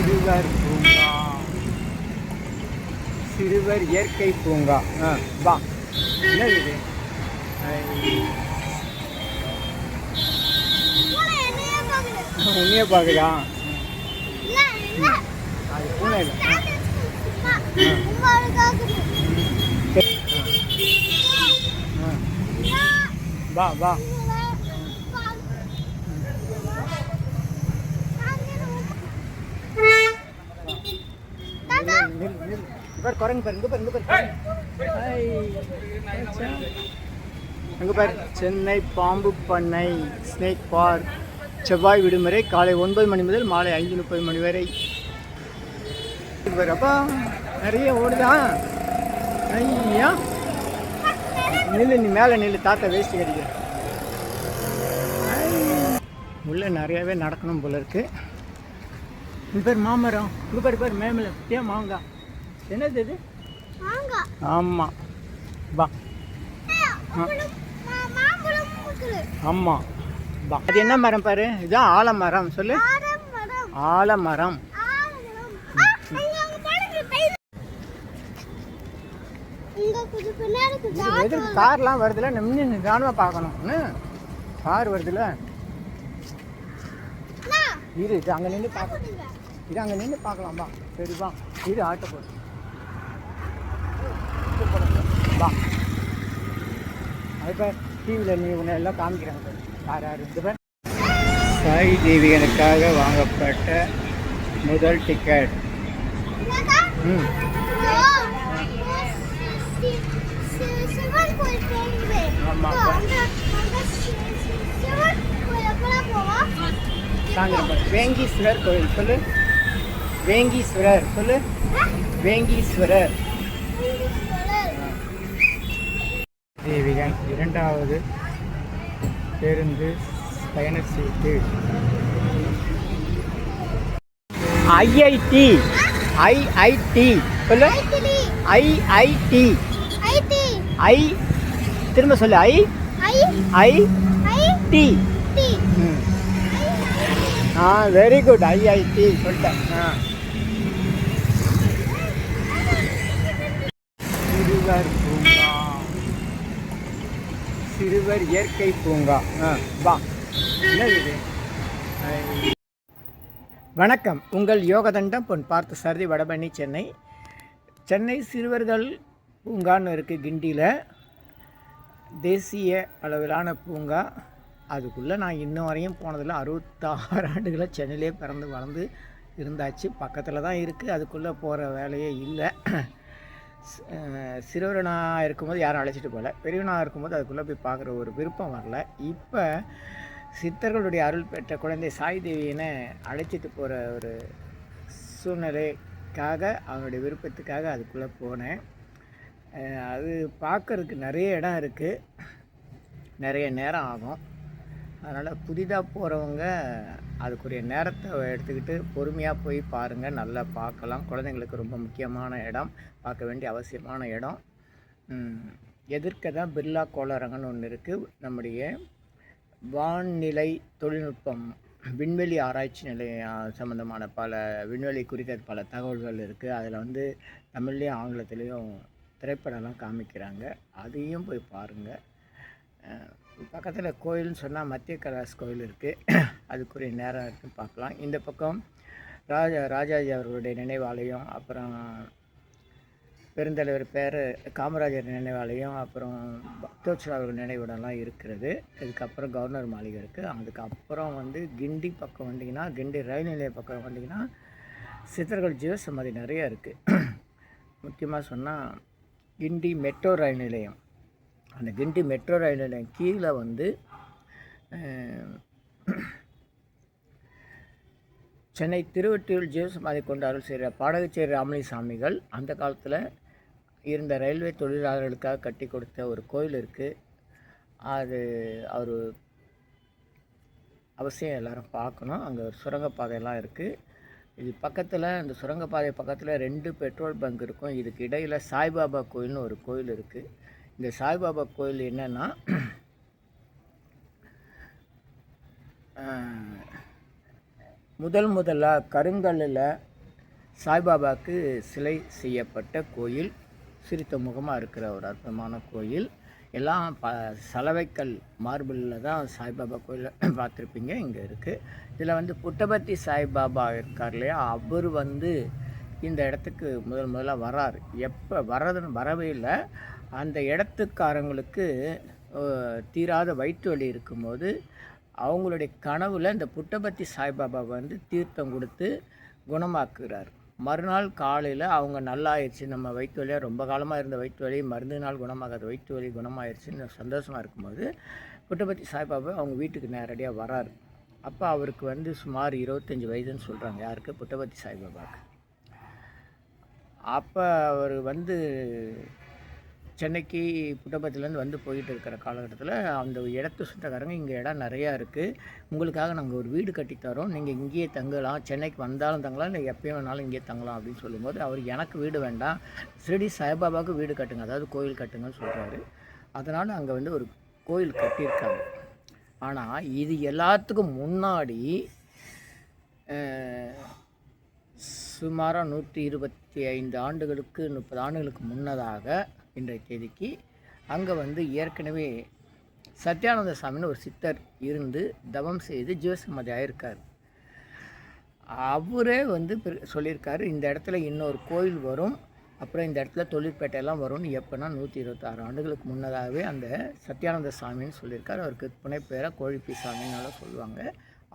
சிறுவர் பூங்கா, சிறுவர் இயற்கை பூங்கா. வா, என்ன இது? உன்னையே பார்க்குதா? அது பூனை இல்லை. வா வா. குரங்கு பாரு, இங்கே பாரு, இங்கே பாரு. அங்கே பாரு, சென்னை பாம்பு பண்ணை ஸ்னேக் பார்க். செவ்வாய் விடுமுறை காலை 9 மணி முதல் மாலை 5:30 மணி வரை. அப்பா நிறைய ஓடுதான். ஐயா நில்லு, நீ மேலே நில்லு, தாத்தா வேஸ்ட்டு கடிக்க. உள்ளே நிறையாவே நடக்கணும் போல இருக்கு. இது பேர் மாமரம். இங்கே பாரு பாரு, மேமில் ஏன் மாங்காய். என்னது இது? ஆமாம், வா. ஆமாம், வா. அது என்ன மரம் பாரு? இதுதான் ஆலமரம். சொல்லு, ஆலமரம். எதிர்க்கு கார்லாம் வருதுல, நின்று நிதானமாக பார்க்கணும். கார் வருதுல, இரு, இது அங்கே நின்று பார்க்கணும். இது அங்கே நின்று பார்க்கலாம்பா. சரி வா, இது ஆட்டோ போடு. வா, அது பேர் டிவியில் நீ உன்னை எல்லாம் காமிக்கிறாங்க. யார் யார் இந்த பேர்? சாய் தேவியனுக்காக வாங்கப்பட்ட முதல் டிக்கெட். வேங்கீஸ்வரர் கோயில். சொல்லு, வேங்கீஸ்வரர். சொல்லு, வேங்கீஸ்வரர். தேவிகன் 2வது பேருந்து பயண சீட்டு. IIT, IIT. சொல்லு, ஐஐடி. ஐ, திரும்ப சொல்லு, I I T. Very good, IIT சொல்லிட்டேன். சிறுவர் பூங்கா, சிறுவர் இயற்கை பூங்கா. வா, என்ன இது? வணக்கம், உங்கள் யோகதண்டம் பொன் பார்த்த சாரதி, வடபழனி, சென்னை. சென்னை சிறுவர்கள் பூங்கான்னு இருக்குது கிண்டியில். தேசிய அளவிலான பூங்கா. அதுக்குள்ளே நான் இன்னும் வரையும் போனதில்லை. 66 ஆண்டுகளாக சென்னையிலே பிறந்து வளர்ந்து இருந்தாச்சு. பக்கத்தில் தான் இருக்குது, அதுக்குள்ளே போகிற வேலையே இல்லை. சிறுவனாக இருக்கும்போது யாரும் அழைச்சிட்டு போகல, பெரியவனாக இருக்கும்போது அதுக்குள்ளே போய் பார்க்குற ஒரு விருப்பம் வரல. இப்போ சித்தர்களுடைய அருள் பெற்ற குழந்தை சாய் தேவியனை அழைச்சிட்டு போகிற ஒரு சூழ்நிலைக்காக, அவனுடைய விருப்பத்துக்காக அதுக்குள்ளே போனேன். அது பார்க்குறதுக்கு நிறைய இடம் இருக்குது, நிறைய நேரம் ஆகும். அதனால் புதிதாக போகிறவங்க அதுக்குரிய நேரத்தை எடுத்துக்கிட்டு பொறுமையாக போய் பாருங்கள், நல்லா பார்க்கலாம். குழந்தைங்களுக்கு ரொம்ப முக்கியமான இடம், பார்க்க வேண்டிய அவசியமான இடம். எதிர்க்க தான் பிர்லா கோளரங்கன்னு ஒன்று இருக்குது. நம்முடைய வான்நிலை தொழில்நுட்பம், விண்வெளி ஆராய்ச்சி நிலையம் சம்மந்தமான பல விண்வெளி குறித்த பல தகவல்கள் இருக்குது. அதில் வந்து தமிழ்லேயும் ஆங்கிலத்துலேயும் திரைப்படம்லாம் காமிக்கிறாங்க. அதையும் போய் பாருங்கள். பக்கத்தில் கோயில்னு சொன்னால் மத்திய கைலாஸ் கோயில் இருக்குது, அதுக்குரிய நேரம் இருக்குன்னு பார்க்கலாம். இந்த பக்கம் ராஜாஜி அவர்களுடைய நினைவாலயம், அப்புறம் பெருந்தலைவர் காமராஜர் நினைவாலயம், அப்புறம் பக்தோத்சவ அவர்கள் நினைவிடம்லாம் இருக்கிறது. இதுக்கப்புறம் கவர்னர் மாளிகை இருக்குது. அதுக்கப்புறம் வந்து கிண்டி பக்கம் வந்தீங்கன்னா, கிண்டி ரயில் நிலைய பக்கம் வந்தீங்கன்னா சித்தர்கள் ஜீவசமாதி நிறையா இருக்குது. முக்கியமாக சொன்னால் கிண்டி மெட்ரோ ரயில் நிலையம். அந்த கிண்டி மெட்ரோ ரயில் நிலையம் கீழே வந்து சென்னை திருவொற்றியூர் ஜீவசமாதி கொண்டு அருள் செய்கிற பாடகச்சேரி ராமலிங்க சாமிகள் அந்த காலத்தில் இருந்த ரயில்வே தொழிலாளர்களுக்காக கட்டி கொடுத்த ஒரு கோயில் இருக்குது. அது அவர் அவசியம் எல்லோரும் பார்க்கணும். அங்கே ஒரு சுரங்கப்பாதையெல்லாம் இருக்குது. இது பக்கத்தில், இந்த சுரங்கப்பாதை பக்கத்தில் 2 பெட்ரோல் பங்க் இருக்கும். இதுக்கு இடையில் சாய்பாபா கோயில்னு ஒரு கோயில் இருக்குது. இந்த சாய்பாபா கோயில் என்னென்னா, முதலாக கருங்கல்லில் சாய்பாபாவுக்கு சிலை செய்யப்பட்ட கோயில், சிரித்த முகமாக இருக்கிற ஒரு அற்புதமான கோயில். எல்லாம் சலவைக்கல் மார்பிளில் தான் சாய்பாபா கோயிலில் பார்த்துருப்பீங்க. இங்கே இருக்குது. இதில் வந்து புட்டபர்த்தி சாய்பாபா இருக்கார் இல்லையா, அவர் வந்து இந்த இடத்துக்கு முதல்ல வராரு. எப்போ வரவே இல்லை. அந்த இடத்துக்காரங்களுக்கு தீராத வயிற்று வலி இருக்கும்போது அவங்களுடைய கனவில் இந்த புட்டபர்த்தி சாய்பாபா வந்து தீர்த்தம் கொடுத்து குணமாக்குறார். மறுநாள் காலையில் அவங்க நல்லாயிடுச்சு, நம்ம வயிற்று வலியாக ரொம்ப காலமாக இருந்த வயிற்று வலி மருந்து நாள் குணமாகாத வயிற்று வலி குணமாயிடுச்சுன்னு சந்தோஷமாக இருக்கும்போது புட்டபர்த்தி சாய்பாபா அவங்க வீட்டுக்கு நேரடியாக வராரு. அப்போ அவருக்கு வந்து சுமார் 25 வயதுன்னு சொல்கிறாங்க. யாருக்கு? புட்டபர்த்தி சாய்பாபாவுக்கு. அப்போ அவர் வந்து சென்னைக்கு புட்டபர்த்திலேருந்து வந்து போயிட்டு இருக்கிற காலகட்டத்தில் அந்த இடத்து சொந்தக்காரங்க, இங்கே இடம் நிறையா இருக்குது, உங்களுக்காக நாங்கள் ஒரு வீடு கட்டித்தரோம், நீங்கள் இங்கேயே தங்கலாம், சென்னைக்கு வந்தாலும் தங்கலாம், இல்லை எப்போ வேணாலும் இங்கேயே தங்கலாம் அப்படின்னு சொல்லும்போது அவர் எனக்கு வீடு வேண்டாம், ஷிரடி சாய்பாபாவுக்கு வீடு கட்டுங்க, அதாவது கோயில் கட்டுங்கன்னு சொல்கிறாரு. அதனால் அங்கே வந்து ஒரு கோயில் கட்டியிருக்காங்க. ஆனால் இது எல்லாத்துக்கும் முன்னாடி சுமாராக 125 ஆண்டுகளுக்கு 30 ஆண்டுகளுக்கு முன்னதாக இன்றைய தேதிக்கு அங்கே வந்து ஏற்கனவே சத்யானந்த சாமின்னு ஒரு சித்தர் இருந்து தவம் செய்து ஜீவசமாதி ஆயிருக்கார். அவரே வந்து சொல்லியிருக்காரு, இந்த இடத்துல இன்னொரு கோயில் வரும், அப்புறம் இந்த இடத்துல தொழிற்பேட்டையெல்லாம் வரும்னு. எப்போனா 126 ஆண்டுகளுக்கு முன்னதாகவே அந்த சத்யானந்த சாமின்னு சொல்லியிருக்காரு. அவருக்கு புனைப்பேரை கோழிப்பி சாமின்னால சொல்லுவாங்க.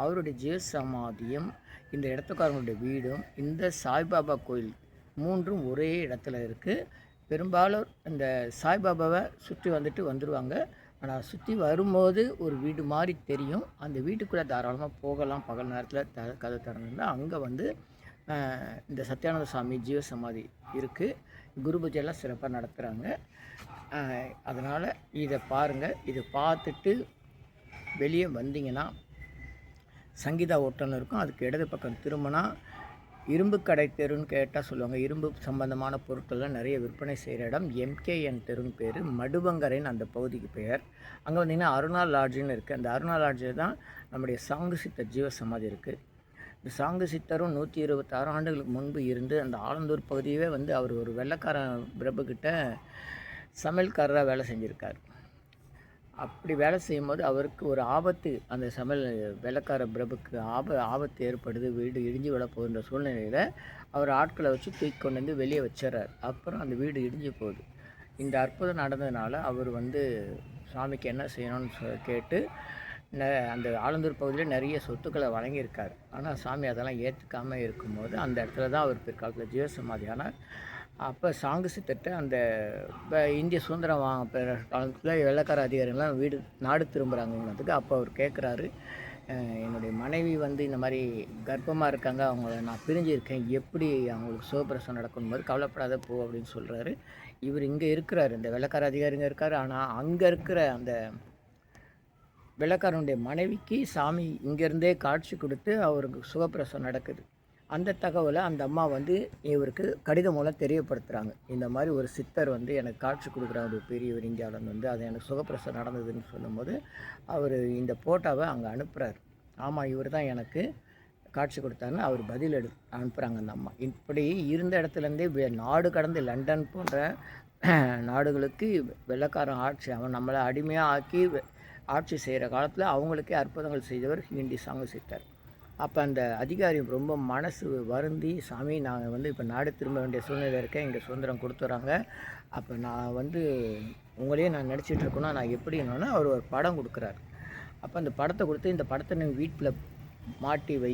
அவருடைய ஜீவசமாதியும் இந்த இடத்துக்காரங்களுடைய வீடும் இந்த சாய்பாபா கோயில் மூன்றும் ஒரே இடத்துல இருக்குது. பெரும்பாலும் இந்த சாய்பாபாவை சுற்றி வந்துடுவாங்க. ஆனால் சுற்றி வரும்போது ஒரு வீடு மாதிரி தெரியும். அந்த வீட்டுக்குள்ளே தாராளமாக போகலாம். பகல் நேரத்தில் கதை திறந்துருந்தால் அங்கே வந்து இந்த சத்யானந்த சாமி ஜீவசமாதி இருக்குது. குரு பூஜையெல்லாம் சிறப்பாக நடத்துகிறாங்க. அதனால் இதை பாருங்கள். இதை பார்த்துட்டு வெளியே வந்தீங்கன்னா சங்கீதா ஹோட்டல் இருக்கும். அதுக்கு இடது பக்கம் திரும்பினா இரும்பு கடை தெருன்னு கேட்டால் சொல்லுவாங்க. இரும்பு சம்பந்தமான பொருட்கள்லாம் நிறைய விற்பனை செய்கிற இடம். MKN தெருன்னு பேர். மடுவங்கரைன்னு அந்த பகுதிக்கு பெயர். அங்கே வந்தீங்கன்னா அருணா லாட்ஜுன்னு இருக்குது. அந்த அருணா லாட்ஜில் தான் நம்முடைய சாங்கு சித்தர் ஜீவசமாதி இருக்குது. இந்த சாங்கு சித்தரும் 126 ஆண்டுகளுக்கு முன்பு இருந்து அந்த ஆலந்தூர் பகுதியவே வந்து அவர் ஒரு வெள்ளைக்காரன் பிரபுக்கிட்ட சமையல்காரராக வேலை செஞ்சுருக்கார். அப்படி வேலை செய்யும்போது அவருக்கு ஒரு ஆபத்து, அந்த வெள்ளைக்கார பிரபுக்கு ஆபத்து ஏற்படுது, வீடு இடிஞ்சு விட போகின்ற சூழ்நிலையில் அவர் ஆட்களை வச்சு தூக்கி கொண்டு வந்து வெளியே வச்சிடறார். அப்புறம் அந்த வீடு இடிஞ்சு போகுது. இந்த அற்புதம் நடந்ததுனால அவர் வந்து சாமிக்கு என்ன செய்யணும்னு கேட்டு அந்த ஆலந்தூர் பகுதியில் நிறைய சொத்துக்களை வழங்கியிருக்கார். ஆனால் சாமி அதெல்லாம் ஏற்றுக்காமல் இருக்கும்போது அந்த இடத்துல தான் அவர் பிற்காலத்தில் ஜீவசமாதியானார். அப்போ சாங்கு சித்தர்கிட்ட அந்த இந்திய சுதந்திரம் காலத்தில் வெள்ளைக்கார அதிகாரிகள்லாம் நாடு திரும்புகிறாங்கன்றதுக்கு அப்போ அவர் கேட்குறாரு, என்னுடைய மனைவி வந்து இந்த மாதிரி கர்ப்பமாக இருக்காங்க, அவங்கள நான் பிரிஞ்சிருக்கேன், எப்படி அவங்களுக்கு சுகப்பிரசவம் நடக்கும் போது கவலைப்படாத போ அப்படின்னு சொல்கிறாரு. இவர் இங்கே இருக்கிறார், இந்த வெள்ளைக்கார அதிகாரிங்க இருக்கார். ஆனால் அங்கே இருக்கிற அந்த வெள்ளைக்காரனுடைய மனைவிக்கு சாமி இங்கேருந்தே காட்சி கொடுத்து அவருக்கு சுகப்பிரசவம் நடக்குது. அந்த தகவலை அந்த அம்மா வந்து இவருக்கு கடிதம் மூலம் தெரியப்படுத்துகிறாங்க. இந்த மாதிரி ஒரு சித்தர் வந்து எனக்கு காட்சி கொடுக்குறாங்க, ஒரு பெரியவர் இந்தியாவிலேருந்து வந்து, அது எனக்கு சுகப்பிரசவம் நடந்ததுன்னு சொல்லும்போது அவர் இந்த போட்டோவை அங்கே அனுப்புகிறார். ஆமாம், இவர் தான் எனக்கு காட்சி கொடுத்தாருன்னு அவர் பதில் அனுப்புகிறாங்க அந்த அம்மா. இப்படி இருந்த இடத்துலேருந்தே நாடு கடந்து லண்டன் போன்ற நாடுகளுக்கு வெள்ளைக்காரன் ஆட்சி, அவன் நம்மளை அடிமையாக ஆக்கி ஆட்சி செய்கிற காலத்தில் அவங்களுக்கே அற்புதங்கள் செய்தவர் ஹிண்டி சாங்கு சித்தர். அப்போ அந்த அதிகாரி ரொம்ப மனசு வருந்தி, சாமி நாங்கள் வந்து இப்போ நாடு திரும்ப வேண்டிய சூழ்நிலை இருக்கேன், இங்கே சுதந்திரம் கொடுத்துட்றாங்க, அப்போ நான் வந்து உங்களையே நான் நடிச்சிட்டு இருக்கேன்னா நான் எப்படி என்னன்னா அவர் ஒரு படம் கொடுக்குறாரு. அப்போ அந்த படத்தை கொடுத்து, இந்த படத்தை நீங்கள் வீட்டில் மாட்டி வை,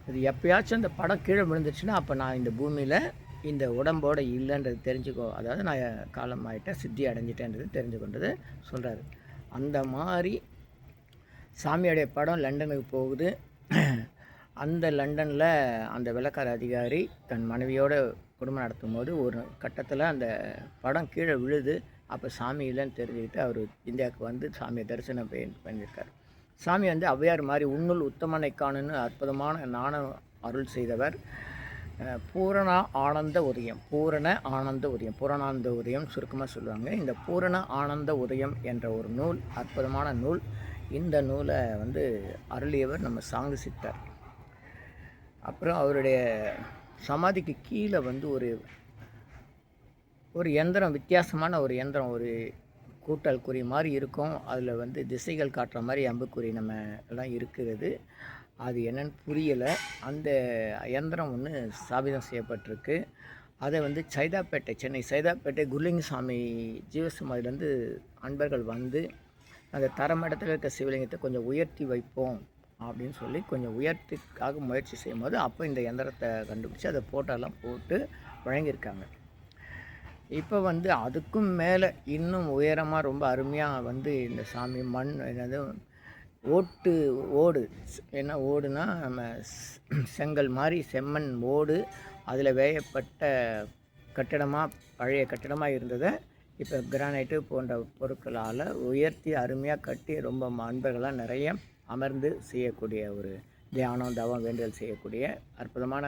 இது எப்பயாச்சும் அந்த படம் கீழே விழுந்துச்சுன்னா அப்போ நான் இந்த பூமியில் இந்த உடம்போடு இல்லைன்றது தெரிஞ்சுக்கோ, அதாவது நான் காலம் ஆகிட்டேன், சித்தி அடைஞ்சிட்டேன்றது தெரிஞ்சு கொண்டது சொல்கிறாரு. அந்த மாதிரி சாமியோடைய படம் லண்டனுக்கு போகுது. அந்த லண்டனில் அந்த வெள்ளைக்கார அதிகாரி தன் மனைவியோட குடும்பம் நடத்தும் போது ஒரு கட்டத்தில் அந்த படம் கீழே விழுது. அப்போ சாமி இல்லைன்னு தெரிஞ்சுக்கிட்டு அவர் இந்தியாவுக்கு வந்து சாமியை தரிசனம் பண்ணியிருக்கார். சாமி வந்து ஔவையார் மாதிரி உன்னுள் உத்தமனை காணுன்னு அற்புதமான நாண அருள் செய்தவர். பூரண ஆனந்த உதயம், பூரணானந்த உதயம் சுருக்கமாக சொல்லுவாங்க. இந்த பூரண ஆனந்த உதயம் என்ற ஒரு நூல், அற்புதமான நூல். இந்த நூலை வந்து அருளியவர் நம்ம சாங்கு சித்தர். அப்புறம் அவருடைய சமாதிக்கு கீழே வந்து ஒரு எந்திரம், வித்தியாசமான ஒரு எந்திரம், ஒரு கூட்டல் குறி மாதிரி இருக்கும். அதில் வந்து திசைகள் காட்டுற மாதிரி அம்புக்குறி நம்ம எல்லாம் இருக்கிறது. அது என்னன்னு புரியலை. அந்த எந்திரம் ஒன்று ஸ்தாபிதம் செய்யப்பட்டிருக்கு. அதை வந்து சைதாப்பேட்டை, சென்னை சைதாப்பேட்டை குருலிங்கசாமி ஜீவசமாதியிலேருந்து அன்பர்கள் வந்து அந்த தரமடத்தில் இருக்க சிவலிங்கத்தை கொஞ்சம் உயர்த்தி வைப்போம் அப்படின்னு சொல்லி கொஞ்சம் உயர்த்திக்காக முயற்சி செய்யும்போது அப்போ இந்த எந்திரத்தை கண்டுபிடிச்சி அதை ஃபோட்டோலாம் போட்டு வழங்கியிருக்காங்க. இப்போ வந்து அதுக்கும் மேலே இன்னும் உயரமாக ரொம்ப அருமையாக வந்து இந்த சாமி மண் என்னது ஓடு என்ன ஓடுனா நம்ம செங்கல் மாதிரி செம்மண் ஓடு, அதில் வேயப்பட்ட கட்டிடமாக, பழைய கட்டிடமாக இருந்ததை இப்போ கிரானைட்டு போன்ற பொருட்களால் உயர்த்தி அருமையாக கட்டி ரொம்ப அன்பர்களாக நிறைய அமர்ந்து செய்யக்கூடிய ஒரு தியானம், தவம், வேண்டுதல் செய்யக்கூடிய அற்புதமான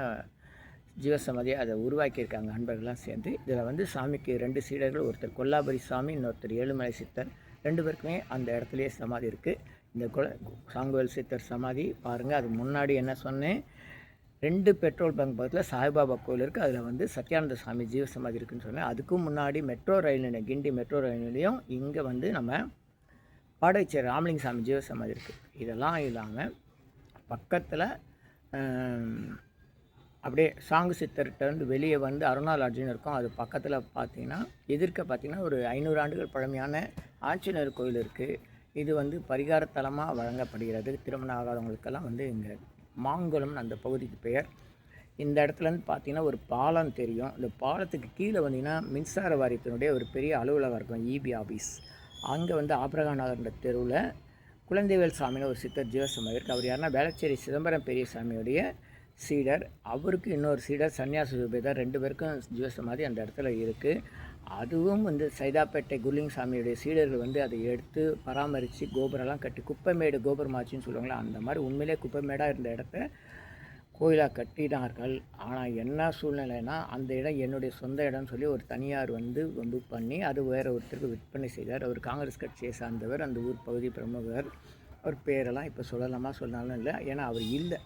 ஜீவசமாதியை அதை உருவாக்கியிருக்காங்க அன்பர்கள்லாம் சேர்ந்து. இதில் வந்து சாமிக்கு 2 சீடர்கள், ஒருத்தர் கொல்லாபுரி சாமி, இன்னொருத்தர் ஏழுமலை சித்தர். 2 பேருக்குமே அந்த இடத்துலையே சமாதி இருக்குது. இந்த சாங்குவேல் சித்தர் சமாதி பாருங்கள். அது முன்னாடி என்ன சொன்னேன், 2 பெட்ரோல் பங்க் பக்கத்தில் சாய்பாபா கோயில் இருக்குது. அதில் வந்து சத்யானந்த சாமி ஜீவசமாதி இருக்குதுன்னு சொன்னேன். அதுக்கும் முன்னாடி மெட்ரோ ரயில் நிலையம், கிண்டி மெட்ரோ ரயில் நிலையம், இங்கே வந்து நம்ம பாடைச்சேரி ராமலிங்க சாமி ஜீவசமாதி இருக்குது. இதெல்லாம் இல்லாமல் பக்கத்தில் அப்படியே சாங்கு சித்தர்கிட்ட வெளியே வந்து அருணா லாட்ஜின்னு இருக்கும். அது பக்கத்தில் பார்த்திங்கன்னா எதிர்க்க பார்த்திங்கன்னா ஒரு 500 ஆண்டுகள் பழமையான ஆஞ்சநேயர் கோயில் இருக்குது. இது வந்து பரிகாரத்தலமாக வழங்கப்படுகிறது. திருமணம் ஆகாதவங்களுக்கெல்லாம் வந்து இங்கே மாங்குளம்னு அந்த பகுதிக்கு பெயர். இந்த இடத்துலேருந்து பார்த்திங்கன்னா ஒரு பாலம் தெரியும். இந்த பாலத்துக்கு கீழே வந்தீங்கன்னா மின்சார வாரியத்தினுடைய ஒரு பெரிய அலுவலகம் இருக்கும், இபி ஆஃபீஸ். அங்கே வந்து ஆப்ரகா நகர்ன்ற தெருவில் குழந்தைவேல் சாமின்னு ஒரு சித்தர் ஜீவசமாதி இருக்குது. அவர் யாருன்னா வேளச்சேரி சிதம்பரம் பெரியசாமியுடைய சீடர். அவருக்கு இன்னொரு சீடர் சன்னியாச சுபேதர். 2 பேருக்கும் ஜீவசமாதி அந்த இடத்துல இருக்குது. அதுவும் வந்து சைதாப்பேட்டை குருலிங்கசாமியுடைய சீடர்கள் வந்து அதை எடுத்து பராமரித்து கோபுரம்லாம் கட்டி குப்பைமேடு கோபுரமாச்சின்னு சொல்லுவாங்களா, அந்த மாதிரி உண்மையிலே குப்பைமேடாக இருந்த இடத்த கோயிலாக கட்டினார்கள். ஆனால் என்ன சூழ்நிலைனா, அந்த இடம் என்னுடைய சொந்த இடம்னு சொல்லி ஒரு தனியார் வந்து வம்பு பண்ணி அது வேறு ஒருத்தருக்கு விற்பனை செய்தார். அவர் காங்கிரஸ் கட்சியை சார்ந்தவர், அந்த ஊர் பகுதி பிரமுகர். அவர் பேரெல்லாம் இப்போ சொல்லலாமா சொன்னாலும் இல்லை, ஏன்னா அவர் இல்லை.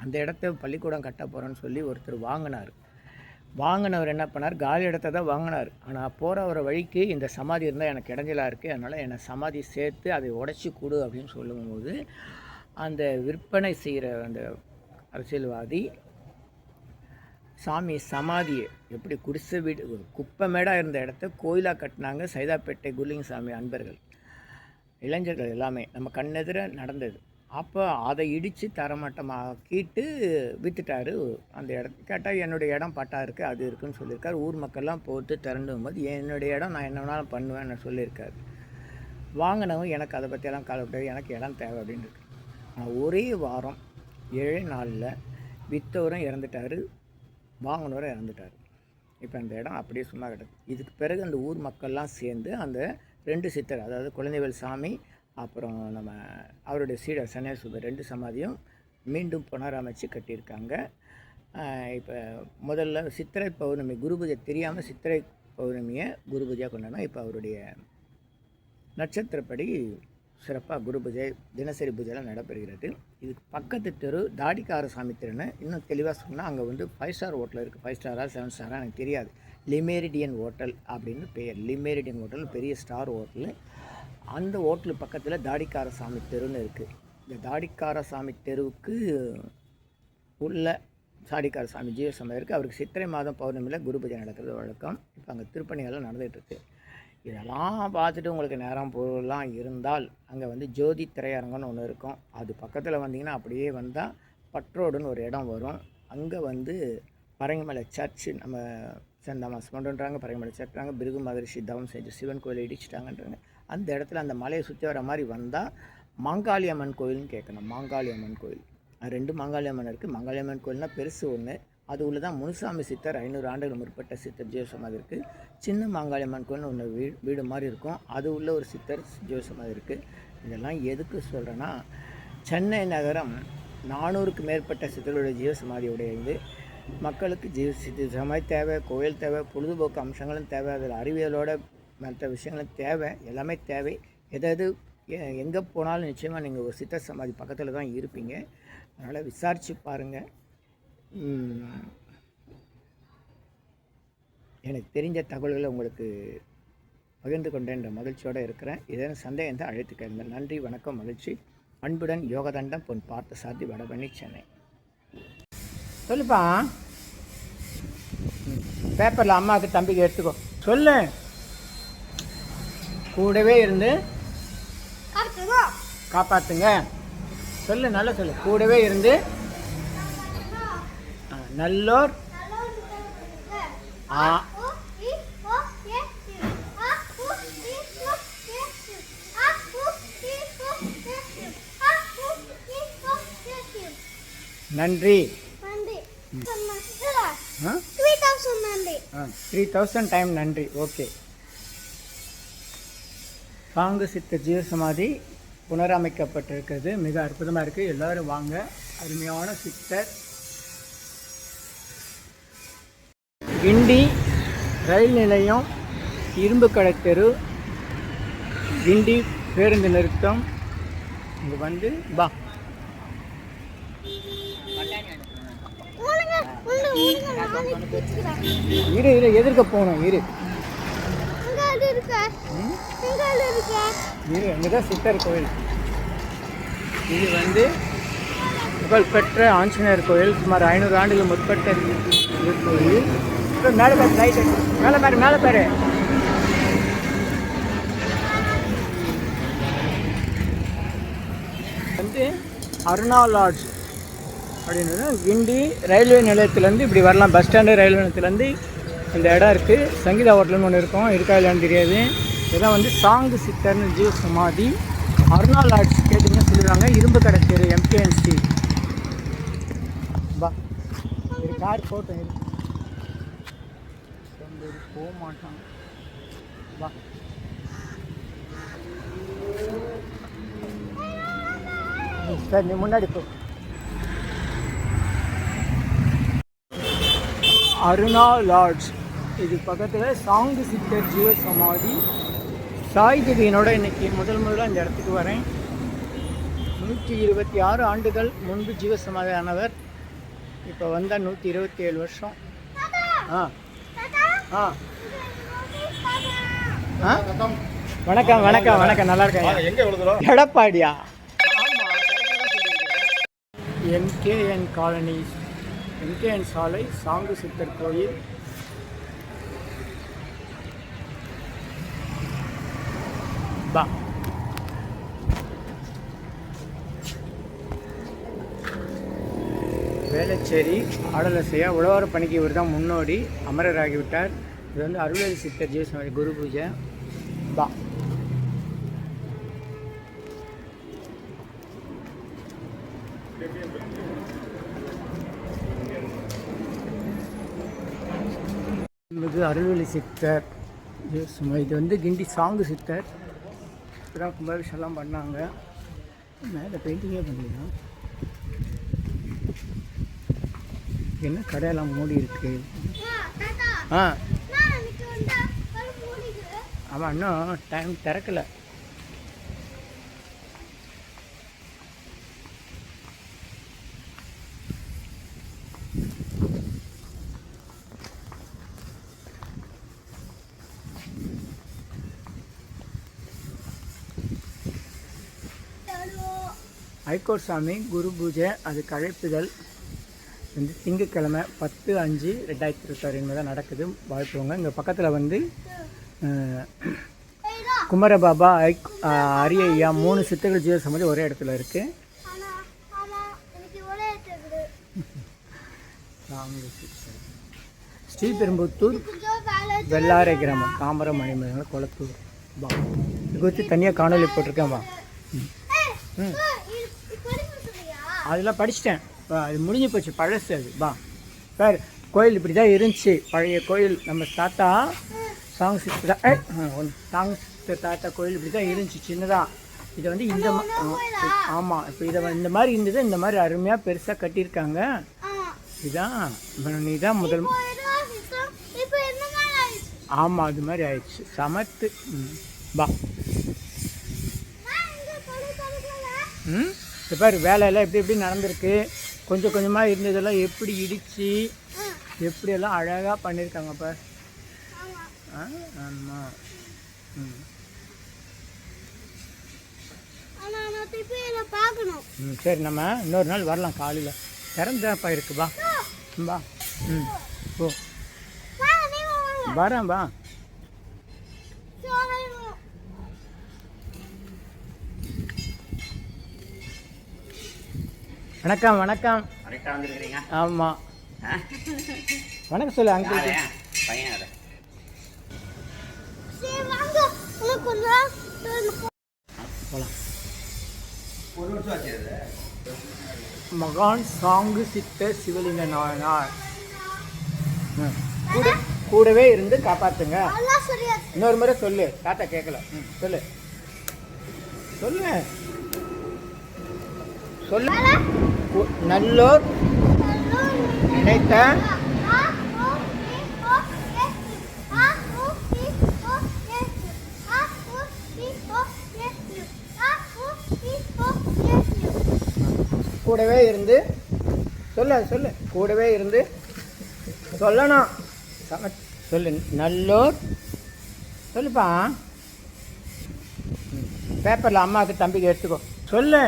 அந்த இடத்த பள்ளிக்கூடம் கட்ட போகிறேன்னு சொல்லி ஒருத்தர் வாங்கினவர் என்ன பண்ணார், காலி இடத்த தான் வாங்கினார். ஆனால் போகிற வழிக்கு இந்த சமாதி இருந்தால் எனக்கு இடைஞ்சலாக இருக்குது, அதனால் என்னை சமாதி சேர்த்து அதை உடச்சி கொடு அப்படின்னு சொல்லும்போது அந்த விற்பனை செய்கிற அந்த அரசியல்வாதி சாமி சமாதியை எப்படி குடிசை வீடு குப்பை மேடாக இருந்த இடத்த கோயிலாக கட்டினாங்க சைதாப்பேட்டை குருலிங்கசாமி அன்பர்கள், இளைஞர்கள் எல்லாமே நம்ம கண்ணெதிர நடந்தது. அப்போ அதை இடித்து தரமட்டமாக்கிட்டு விற்றுட்டார் அந்த இடத்த. கேட்டால் என்னுடைய இடம் பட்டா இருக்குது, அது இருக்குதுன்னு சொல்லியிருக்காரு. ஊர் மக்கள்லாம் போட்டு திரண்டும் போது என்னுடைய இடம் நான் என்ன வேணாலும் பண்ணுவேன்னு சொல்லியிருக்காரு. வாங்கினவங்க எனக்கு அதை பற்றியெல்லாம் கவலைப்படாது, எனக்கு இடம் தேவை அப்படின்னு இருக்கு. ஒரே வாரம் 7 நாளில் விற்றவரும் இறந்துட்டார், வாங்கினவரும் இறந்துட்டார். இப்போ அந்த இடம் அப்படியே சும்மா கிடக்கு. இதுக்கு பிறகு அந்த ஊர் மக்கள்லாம் சேர்ந்து அந்த 2 சித்தர், அதாவது குழந்தைவேல் சாமி அப்புறம் நம்ம அவருடைய சீடர் சன்னியாச சுபர் 2 சமாதியும் மீண்டும் புனரமைச்சு கட்டியிருக்காங்க. இப்போ முதல்ல சித்திரை பௌர்ணமி குரு பூஜை தெரியாமல் சித்திரை பௌர்ணமியை குரு பூஜையாக கொண்டாடணும். இப்போ அவருடைய நட்சத்திரப்படி சிறப்பாக குரு பூஜை, தினசரி பூஜைலாம் நடைபெறுகிறது. இதுக்கு பக்கத்து தெரு தாடிக்கார சாமி தெருன்னு, இன்னும் தெளிவாக சொன்னால் அங்கே வந்து 5 ஸ்டார் ஹோட்டல் இருக்குது. 5 ஸ்டாரா 7 ஸ்டாரா எனக்கு தெரியாது. லிமெரிடியன் ஹோட்டல் அப்படின்னு பெயர். லிமெரிடியன் ஹோட்டல் பெரிய ஸ்டார் ஹோட்டலு. அந்த ஹோட்டலு பக்கத்தில் தாடிக்கார சாமி தெருன்னு இருக்குது. இந்த தாடிக்கார சாமி தெருவுக்கு உள்ள தாடிக்கார சாமி ஜீவசமாதி இருக்குது. அவருக்கு சித்திரை மாதம் பௌர்ணமியில் குரு பூஜை நடக்கிறது வழக்கம். இப்போ அங்கே திருப்பணியெல்லாம் நடந்துகிட்ருக்கு. இதெல்லாம் பார்த்துட்டு உங்களுக்கு நேரம் பொருள்லாம் இருந்தால் அங்கே வந்து ஜோதி திரையரங்கன்னு ஒன்று இருக்கும். அது பக்கத்தில் வந்தீங்கன்னா அப்படியே வந்தால் பட்ரோடுன்னு ஒரு இடம் வரும். அங்கே வந்து பரங்கிமலை சர்ச்சு நம்ம செந்தாமாஸ் பண்ணுறாங்க. பரங்கிமலை சர்ச்றாங்க. பிருகு மகரிஷி தவம் செஞ்சு சிவன் கோயிலை இடிச்சிட்டாங்கன்றாங்க. அந்த இடத்துல அந்த மலையை சுற்றி வர மாதிரி வந்தால் மாங்காளி அம்மன் கோயில்னு கேட்கணும். மாங்காளி அம்மன் கோயில், 2 மாங்காளி அம்மன் இருக்குது. மாங்காளி அம்மன் கோயில்னால் பெருசு ஒன்று, அது உள்ள தான் முனுசாமி சித்தர் 500 ஆண்டுகள் முற்பட்ட சித்தர் ஜீவசமாதி இருக்குது. சின்ன மாங்காளி அம்மன் கோயில்னு ஒன்று வீடு மாதிரி இருக்கும், அது உள்ள ஒரு சித்தர் ஜீவசமாதி இருக்குது. இதெல்லாம் எதுக்கு சொல்கிறேன்னா, சென்னை நகரம் 400க்கு மேற்பட்ட சித்தர்களுடைய ஜீவசமாதியுடைய இது மக்களுக்கு சமாதி தேவை, கோயில் தேவை, பொழுதுபோக்கு அம்சங்களும் தேவை, அதில் அறிவியலோட மற்ற விஷயங்களும் தேவை, எல்லாமே தேவை. எதாவது எங்கே போனாலும் நிச்சயமாக நீங்கள் ஒரு சித்தர் சமாதி பக்கத்தில் தான் இருப்பீங்க. அதனால் விசாரித்து பாருங்கள். எனக்கு தெரிஞ்ச தகவல்களை உங்களுக்கு பகிர்ந்து கொண்டேன்ற மகிழ்ச்சியோடு இருக்கிறேன். இதன் சந்தேகம் தான் அழைத்து கேளுங்கள். நன்றி, வணக்கம், மகிழ்ச்சி. அன்புடன் யோகதண்டம் பொன் பார்த்த சாத்தி வடபழனி, சென்னை. சொல்லுப்பா. பேப்பரில் அம்மாவுக்கு தம்பிக்கு எடுத்துக்கோ. சொல்லு. கூடவே இருந்து காப்பாற்றுங்க. சொல்லு, நல்லா சொல்லு. கூடவே இருந்து நல்லோர் நன்றி. 3000 டைம் நன்றி. ஓகே. சாங்கு சித்த ஜீவசமாதி புனரமைக்கப்பட்டிருக்கிறது. மிக அற்புதமாக இருக்குது. எல்லோரும் வாங்க. அருமையான சித்தர். கிண்டி ரயில் நிலையம், இரும்பு கடை தெரு, கிண்டி பேருந்து நிறுத்தம். இங்கே வந்து பா. இரு இரு, எதிர்க்க போகணும். இரு இரு, அங்கேதான் சித்தர் கோயில். இது வந்து புகழ்பெற்ற ஆஞ்சநேயர் கோயில். சுமார் 500 ஆண்டுகள் முற்பட்ட கோயில். மேலே பாரு, லைட் மேலே பாரு, மேலே பாரு. வந்து அருணா லாட்ஜ் அப்படின்றது கிண்டி ரயில்வே நிலையத்துலேருந்து இப்படி வரலாம். பஸ் ஸ்டாண்டு ரயில்வே நிலையத்துலேருந்து இந்த இடம் இருக்குது. சங்கீதா ஹோட்டல்னு ஒன்று இருக்கும், இருக்கா இல்லைன்னு தெரியாது. இதெல்லாம் வந்து சாங்கு சித்தர்னு ஜீவ சமாதி. அருணா லாட்ஜ் கேட்டிங்கன்னா சொல்லுவாங்க. இரும்பு கடை தெரு, எம்கேஎன்சி. பா, இது கார் போட்டோம். இருக்கு போக மாட்டான். வா. சார், நீ முன்னாடி போ. அருணா லாட்ஜ். இது பக்கத்தில் சாங்கு சித்தர் ஜீவ சமாதி. சாய் திவியனோட இன்றைக்கி முதலாக இந்த இடத்துக்கு வரேன். 126 ஆண்டுகள் முன்பு ஜீவ சமாதி ஆனவர். இப்போ வந்தால் 127 வருஷம். வணக்கம் வணக்கம் வணக்கம். நல்லா இருக்கேன். எடப்பாடியா? எம்கேஎன் காலனி, எம்கேஎன் சாலை, சாங்கு சித்தர் கோயில். பா. வேளச்சேரி ஆடலசையா உழவார பணிக்கு இவர் தான் முன்னோடி. அமரராகிவிட்டார். இது வந்து அருள்வேலி சித்தர் ஜீவசமாதி குரு பூஜை. பா. இது அருள்வேலி சித்தர் ஜீவசமாதி. இது வந்து கிண்டி சாங்கு சித்தர். இப்போதான் கும்பாபிஷேகம்லாம் பண்ணாங்க. மேலே பெயிண்டிங்கே பண்ணிக்கலாம். என்ன கடையெல்லாம் மூடி இருக்கு. ஆமாம், இன்னும் டைம் திறக்கலை. ஐகோர் சாமி குரு பூஜை, அதுக்கு அழைப்புதல் வந்து திங்கட்கிழமை 10/5/2026 என்பதாக நடக்குது. வாழ்த்துவாங்க. இங்கே பக்கத்தில் வந்து குமரபாபா, அரியய்யா 3 சித்தர்கள் ஜீவ சமாதி ஒரே இடத்துல இருக்குது. ஸ்ரீபெரும்புத்தூர் வெள்ளாரை கிராமம், தாம்பரம் மணிமேகலை குளத்தூர். வா, இது குறித்து தனியாக காணொலி போட்டிருக்கேன். வா. அதெல்லாம் படிச்சிட்டேன். அது முடிஞ்சு போச்சு, பழசு அது. வா சார். கோயில் இப்படி தான் இருந்துச்சு, பழைய கோயில். நம்ம தாத்தா சாங் சித்தர் சாங் சித்தர் தாத்தா கோயில் இப்படி தான் இருந்துச்சு, சின்னதாக. இதை வந்து இந்த ஆமாம், இப்போ இதை இந்த மாதிரி இருந்தது. இந்த மாதிரி அருமையாக பெருசாக கட்டியிருக்காங்க. இதுதான் நீ தான் முதல். ஆமாம், அது மாதிரி ஆயிடுச்சு. சமத்து. வா. இப்போ பாரு, வேலையெல்லாம் எப்படி எப்படி நடந்திருக்கு. கொஞ்சம் கொஞ்சமாக இருந்ததெல்லாம் எப்படி இடித்து எப்படியெல்லாம் அழகாக பண்ணியிருக்காங்கப்பா. ஆமாம். ம் சரி, நம்ம இன்னொரு நாள் வரலாம். காலையில் திறந்தாப்பா இருக்குப்பா. வா. ம் ஓ வரேன் வா. வணக்கம் வணக்கம். ஆமாம் வணக்கம் சொல்லு அங்கிள். போகலாம். மகான் சாங்கு சித்தர் சிவலிங்க நாயனார் கூடவே இருந்து காப்பாத்துங்க. இன்னொரு முறை சொல்லு, தாத்தா கேட்கல. சொல்லு சொல்லு சொல்லு. நல்லோர் நினைத்த கூடவே இருந்து சொல்லு சொல்லு. கூடவே இருந்து சொல்லணும். சொல்லு. நல்லோர் சொல்லுப்பா. பேப்பரில் அம்மாவுக்கு தம்பிக்கு எடுத்துக்கோ. சொல்லு.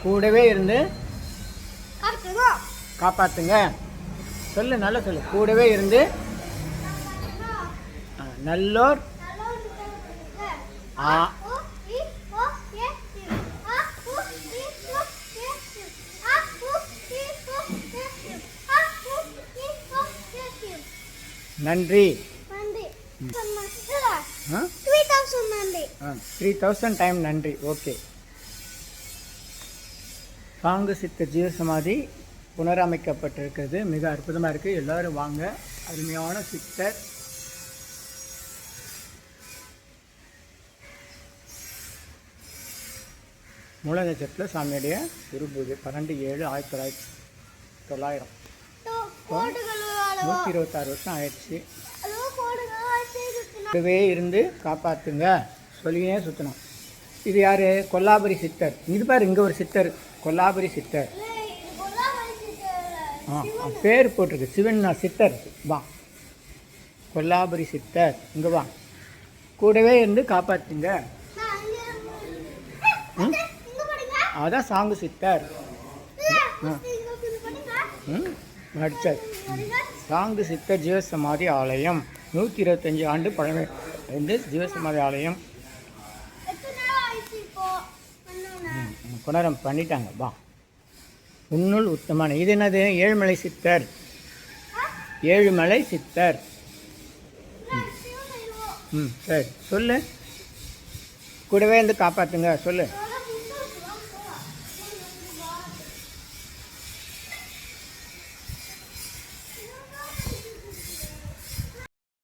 கூடவே இருந்து காப்பாற்றுங்க. சொல்லு நல்லா சொல்லு. கூடவே இருந்து நல்லோர் நன்றி. 3000 டைம் நன்றி. ஓகே. சாங்கு சித்தர் ஜீவசமாதி புனரமைக்கப்பட்டிருக்கிறது. மிக அற்புதமாக இருக்குது. எல்லோரும் வாங்க. அருமையான சித்தர். மூல நட்சத்திரத்தில் சாமியுடைய குரு பூஜை 12/7/1900. 126 வருஷம் ஆயிடுச்சு. கூடவே இருந்து காப்பாற்றுங்க சொல்லியே சுற்றணும். இது யார்? கொல்லாபுரி சித்தர். இது பாரு, இங்கே ஒரு சித்தர், கொல்லாபுரி சித்தர். பேர் போட்டிருக்கு, சிவன் சித்தர். வா, கொல்லாபுரி சித்தர். இங்கே வா. கூடவே இருந்து காப்பாற்றுங்க. அதான் சாங்கு சித்தர். நடிச்சார். சாங்கு சித்தர் ஜீவசமாதி ஆலயம் 125 ஆண்டு பழமை ஜீவசமாதி ஆலயம் புனரம் பண்ணிட்டாங்க. வா. உன்னுள் உத்தமான. இது என்னது? ஏழுமலை சித்தர். ஏழுமலை சித்தர். சரி சொல்லு. கூடவே இருந்து காப்பாற்றுங்க சொல்லு.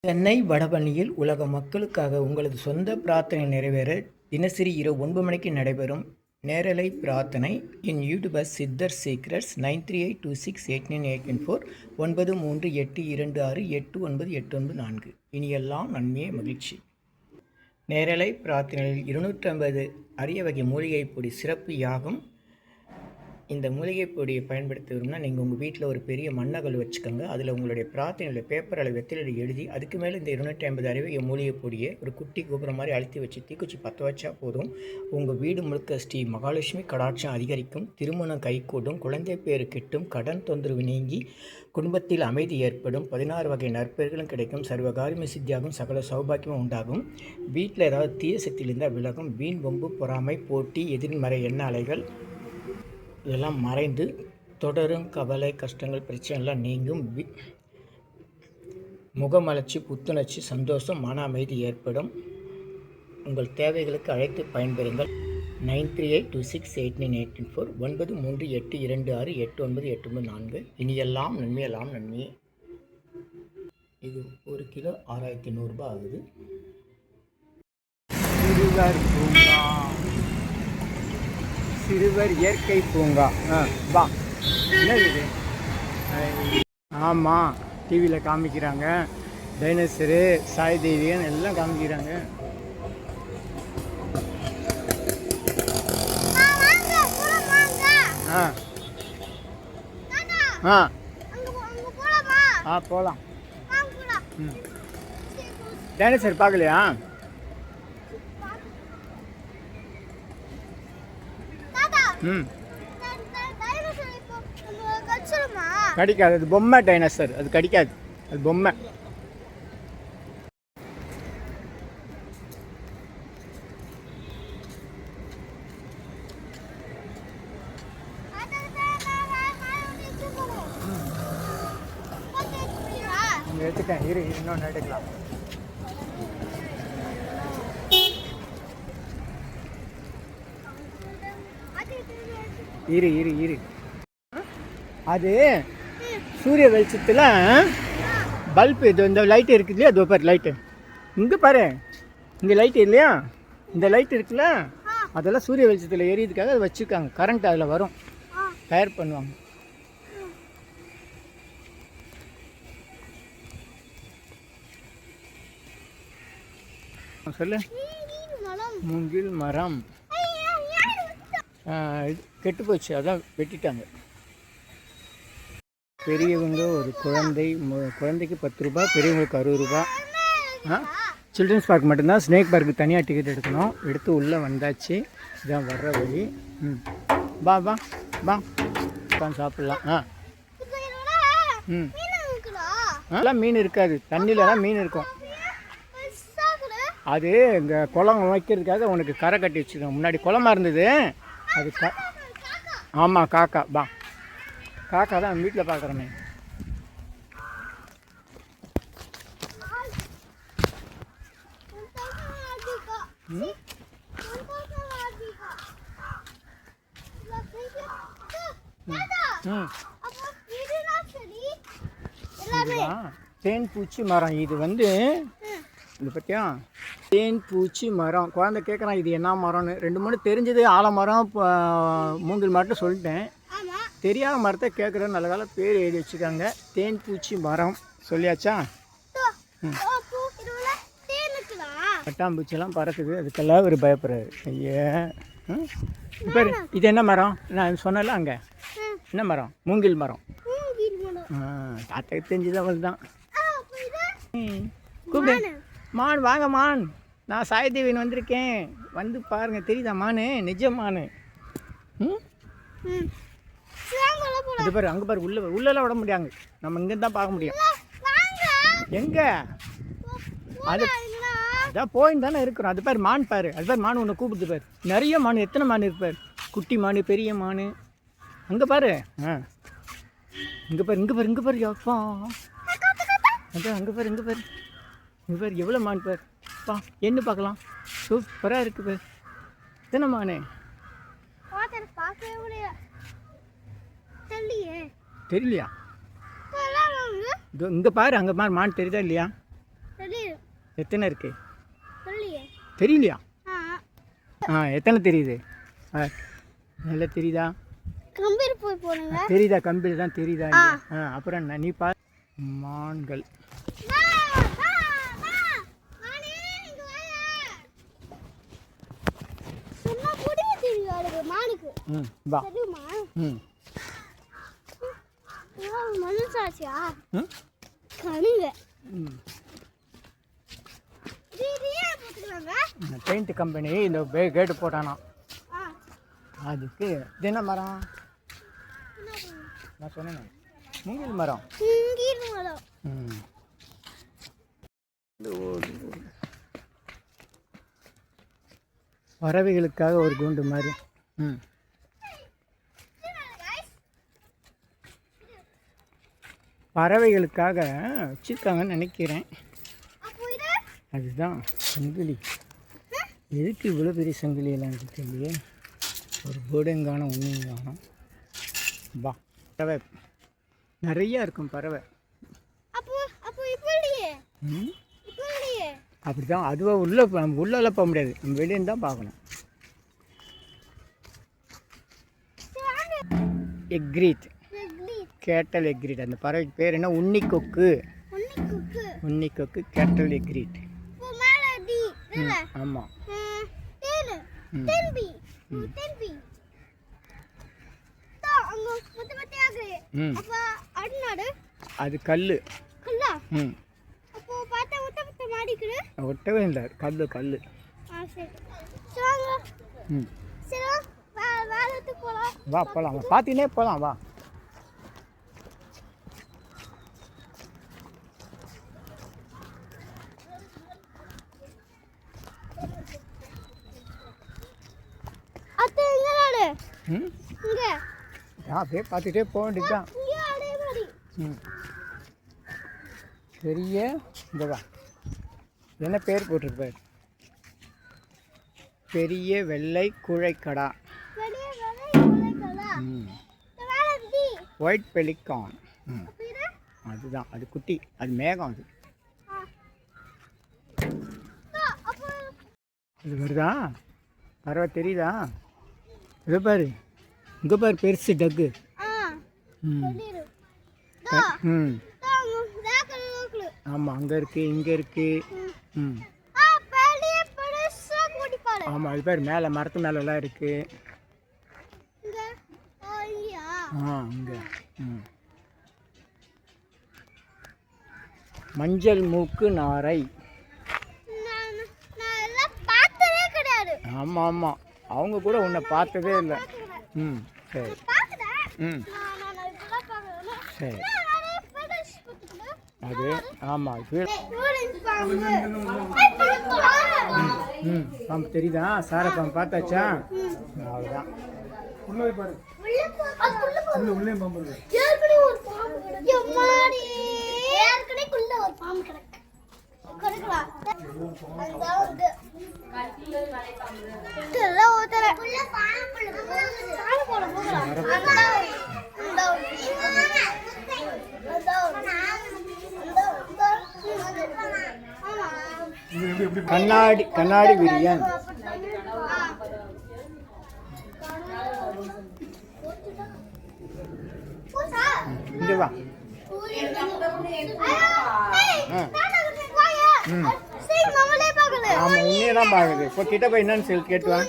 சென்னை வடபழனியில் உலக மக்களுக்காக உங்களது சொந்த பிரார்த்தனை நிறைவேற தினசரி இரவு 9 மணிக்கு நடைபெறும் நேரலை பிரார்த்தனை இன் யூடியூபர்ஸ் சித்தர் சீக்ரெட்ஸ் 9382689894 938226898994. இனியெல்லாம் நன்மையே மகிழ்ச்சி. நேரலை பிரார்த்தனையில் 250 அரிய வகை மூலிகை பொடி சிறப்பு யாகம். இந்த மூலிகை பொடியை பயன்படுத்துகிறோம்னா நீங்கள் உங்கள் வீட்டில் ஒரு பெரிய மண்ணகல் வச்சுக்கோங்க. அதில் உங்களுடைய பிரார்த்தனையில் பேப்பர் அளவு வெத்திலையில் எழுதி அதுக்கு மேலே இந்த 250 அரிய மூலிகை பொடியை ஒரு குட்டி கோபுரம் மாதிரி அழுத்தி வச்சு தீக்குச்சி பற்ற வச்சா போதும். உங்கள் வீடு முழுக்க ஸ்ரீ மகாலட்சுமி கடாட்சம் அதிகரிக்கும், திருமணம் கைகூடும், குழந்தை பேரு கிட்டும், கடன் தொந்தரவு நீங்கி குடும்பத்தில் அமைதி ஏற்படும், 16 வகை நற்பெயர்களும் கிடைக்கும், சர்வகாரியம சித்தியாகும், சகல சௌபாக்கியமும் உண்டாகும். வீட்டில் ஏதாவது தீய சக்தியில் இருந்தால் விலகும். வீண் வம்பு பொறாமை போட்டி எதிர்மறை எண்ண அலைகள் இதெல்லாம் மறைந்து தொடரும் கவலை கஷ்டங்கள் பிரச்சனைலாம் நீங்கும். முகமலர்ச்சி புத்துணர்ச்சி சந்தோஷம் மன அமைதி ஏற்படும். உங்கள் தேவைகளுக்கு அழைத்து பயன்பெறுங்கள். 9382689894 938226898994. இனியெல்லாம் நன்மையெல்லாம் நன்மையே. இது 1 கிலோ 6100 ரூபாய் ஆகுது. சிறுவர் இயற்கை பூங்கா. வா. என்ன இது? ஆமாம், டிவியில் காமிக்கிறாங்க. டைனோசரு, சாய் தேவியன் எல்லாம் காமிக்கிறாங்க. ஆ ஆ ஆ போகலாம். ம் டைனோசர் பார்க்கலையா? ம் கடிக்காது, அது பொம்மை டைனோசர், அது கடிக்காது, அது பொம்மை. எடுத்துட்டேன், இரு இன்னொன்று எடுக்கலாம். இரு இரு இரு அது சூரிய வெளிச்சத்தில் பல்பு இது இந்த லைட்டு இருக்குது இல்லையா, அது பாரு லைட்டு இங்கே பாரு, இங்கே லைட்டு இல்லையா, இந்த லைட் இருக்குல்ல, அதெல்லாம் சூரிய வெளிச்சத்தில் எரியதுக்காக அதை வச்சுருக்காங்க. கரண்ட் அதில் வரும், தயார் பண்ணுவாங்க. சொல்லு. மூங்கில் மரம் கெட்டு போச்சு, அதான் வெட்டிட்டாங்க. பெரியவங்க ஒரு குழந்தைக்கு 10 ரூபா, பெரியவங்களுக்கு 60 ரூபா. சில்ட்ரன்ஸ் பார்க் மட்டும்தான், ஸ்னேக் பார்க்கு தனியாக டிக்கெட் எடுக்கணும். எடுத்து உள்ளே வந்தாச்சு, இதான் வர்ற வழி. ம் பா பா பா உட்காந்து சாப்பிட்லாம். ம் அதெல்லாம் மீன் இருக்காது, தண்ணியிலலாம் மீன் இருக்கும். அது இங்கே குளம் வைக்கிறதுக்காக உனக்கு கரை கட்டி வச்சுருக்கோம். முன்னாடி குளமா இருந்தது அது. ஆமாம் காக்கா, பா காக்கா தான் வீட்டில் பார்க்குறேனே. தேன் பூச்சி மரம் இது வந்து இது பற்றியா, தேன் பூச்சி மரம். குழந்தை கேட்குறான் இது என்ன மரம்னு. 2-3 தெரிஞ்சது, ஆலமரம் மூங்கில் மரம்னு சொல்லிட்டேன். தெரியாத மரத்தை கேட்குற நல்ல கால பேர் எழுதி வச்சுருக்காங்க. தேன் பூச்சி மரம் சொல்லியாச்சா? பட்டாம்பூச்சியெல்லாம் பறக்குது, அதுக்கெல்லாம் ஒரு பயப்படுறாரு. ஐயா இப்போ இது என்ன மரம்? நான் சொன்னல அங்கே என்ன மரம்? மூங்கில் மரம். தாத்தாக்கு தெரிஞ்சது அவள் தான். கூப்பிடு மான், வாங்க மான், நான் சாயதேவின் வந்திருக்கேன், வந்து பாருங்கள். தெரியுதா மானு? நிஜ மானு. இது பாரு, அங்கே பாரு, உள்ளெல்லாம் விட முடியாங்க, நம்ம இங்கேருந்து தான் பார்க்க முடியும். எங்கே அது அதான் போயின்னு தானே இருக்கிறோம். அது பாரு மான், பாரு அது பாரு மான் ஒன்று கூப்பிடுது பாரு. நிறைய மான், எத்தனை மான் இருப்பார், குட்டி மான், பெரிய மான். அங்கே பாரு, இங்கே பாரு, இங்கே பாரு, இங்கே பாரு, அப்பா அதான் அங்கே பாரு, இங்கே பாரு, இங்கே பாரு எவ்வளோ மான் பார். பா என்ன பார்க்கலாம், சூப்பராக இருக்குது பார். எத்தனை மானு தெரியலையா? இங்கே பாரு, அங்கே பாரு மான் தெரியுதா இல்லையா? எத்தனை இருக்கு தெரியலையா? எத்தனை தெரியுது? நல்லா தெரியுதா? தெரியுதா? கம்பியில் தான் தெரியுதா? அப்புறம் என்ன நீ பாரு. மான்கள் பெயிண்ட் கம்பெனி இந்த கேட்டு போட்டானா, அதுக்கு இது என்ன மரம்? நான் சொன்னேன் மூங்கில் மரம். பறவைகளுக்காக ஒரு கூண்டு மாதிரி. பறவைகளுக்காக வச்சுருக்காங்கன்னு நினைக்கிறேன். அதுதான் சங்கிலி. எதுக்கு இவ்வளோ பெரிய சங்கிலியெல்லாம் இருக்கு இல்லையே? ஒரு பேர்டும் காணும், ஒன்றும் காணும். பா பறவை நிறையா இருக்கும் பறவை. அப்படி தான் அதுவாக உள்ளெல்லாம் போக முடியாது, நம்ம வெளியே தான் பார்க்கணும். எக்ரீட், கேட்டல் எக்ரீட். அந்த பறவைக்கு பேர் என்ன? உன்னிக்கொக்கு. உன்னிக்கொக்கு, கேட்டல் எக்ரீட். ஆமாம். ம் அது கல். ம் ஒட்டவே இல்லை, கல் கல். ம் வா போகலாம், வா பார்த்தினே போகலாம், வா. ம் அப்படியே பார்த்துட்டே போக வேண்டியதுதான். ம் பெரிய இந்த வா என்ன பேர் போட்டிருப்பார், பெரிய வெள்ளை கூழைக்கடா. ம் ஒயிட் பெலிகான். ம் அதுதான், அது குட்டி, அது மேகம். அது இது வருதா பறவை தெரியுதா? இது பாரு, இங்கே பாரு பெருசு டக்கு. ம் ம் ஆமாம், அங்கே இருக்குது, இங்கே இருக்குது. ம் ஆமாம், அது பேர் மேலே மரத்து மேலெல்லாம் இருக்குது. இங்கே. ம் மஞ்சள் மூக்கு நாரை. ஆமாம் ஆமாம், அவங்க கூட உன்னை பார்த்ததே இல்லை. ம் சரி. ம் சரி, அது ஆமாம். ம் பாம்பு தெரியுதா? சாரை பாம்பு பார்த்தாச்சா? அவ்வளோதான். உள்ளே பாரு, உள்ளே பாம்பு இருக்கு. கண்ணாடி கண்ணாடி விரியன். இங்கே வா. ம் ஆமாம், உன்னையே தான் பார்க்குது. இப்போ கிட்ட போய் என்னன்னு சொல்லி கேட்டுவான்.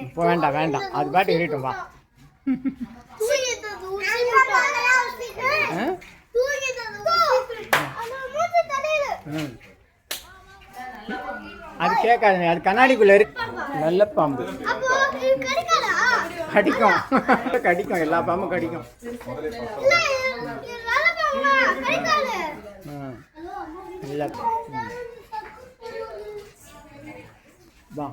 இப்போ வேண்டாம் வேண்டாம், அது பாட்டு இருக்கட்டும், வா. அது கேட்காது, அது கண்ணாடிக்குள்ள இருக்கு. நல்ல பாம்பு கடிக்கும், கடிக்கும், எல்லா பாம்பும் கடிக்கும். இல்லை வா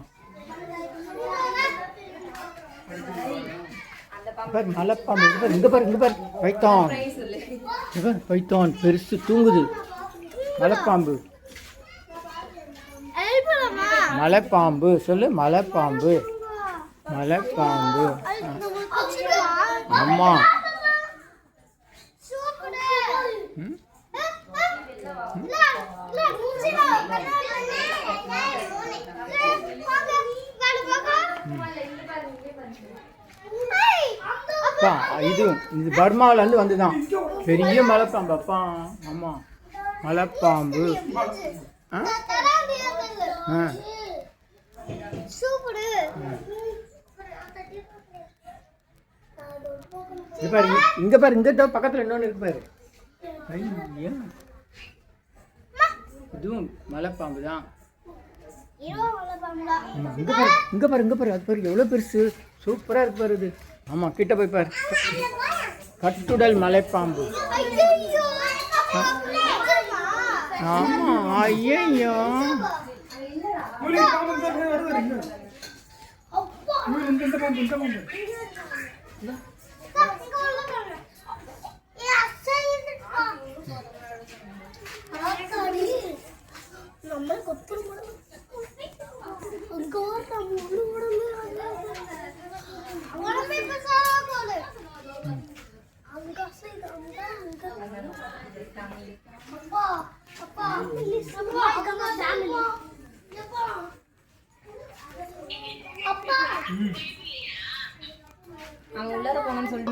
மலைப்பாம்பு. இங்கே பாரு, இங்கே பாரு பைத்தான். பைத்தான் பெருசு தூங்குது. மலைப்பாம்பு, மலைப்பாம்பு சொல்லு, மலைப்பாம்பு, மலைப்பாம்பு. அம்மா இது பர்மாவிலேருந்து வந்துதான் பெரிய மலைப்பாம்பு. அப்பா ஆமா, மலைப்பாம்பு. பாரு, இங்க பாரு, இங்க பக்கத்துல இன்னொன்று இருக்கு பாரு. இதுவும் மலைப்பாம்பு தான். இங்க பாரு, இங்க பாரு, இங்க பாரு, அது பாரு எவ்வளவு பெருசு, சூப்பரா இருக்கு பாரு இது. ஆமா, கிட்ட போய் பாரு. கட்டுடல் மலைப்பாம்பு. ஆமா, ஐயோ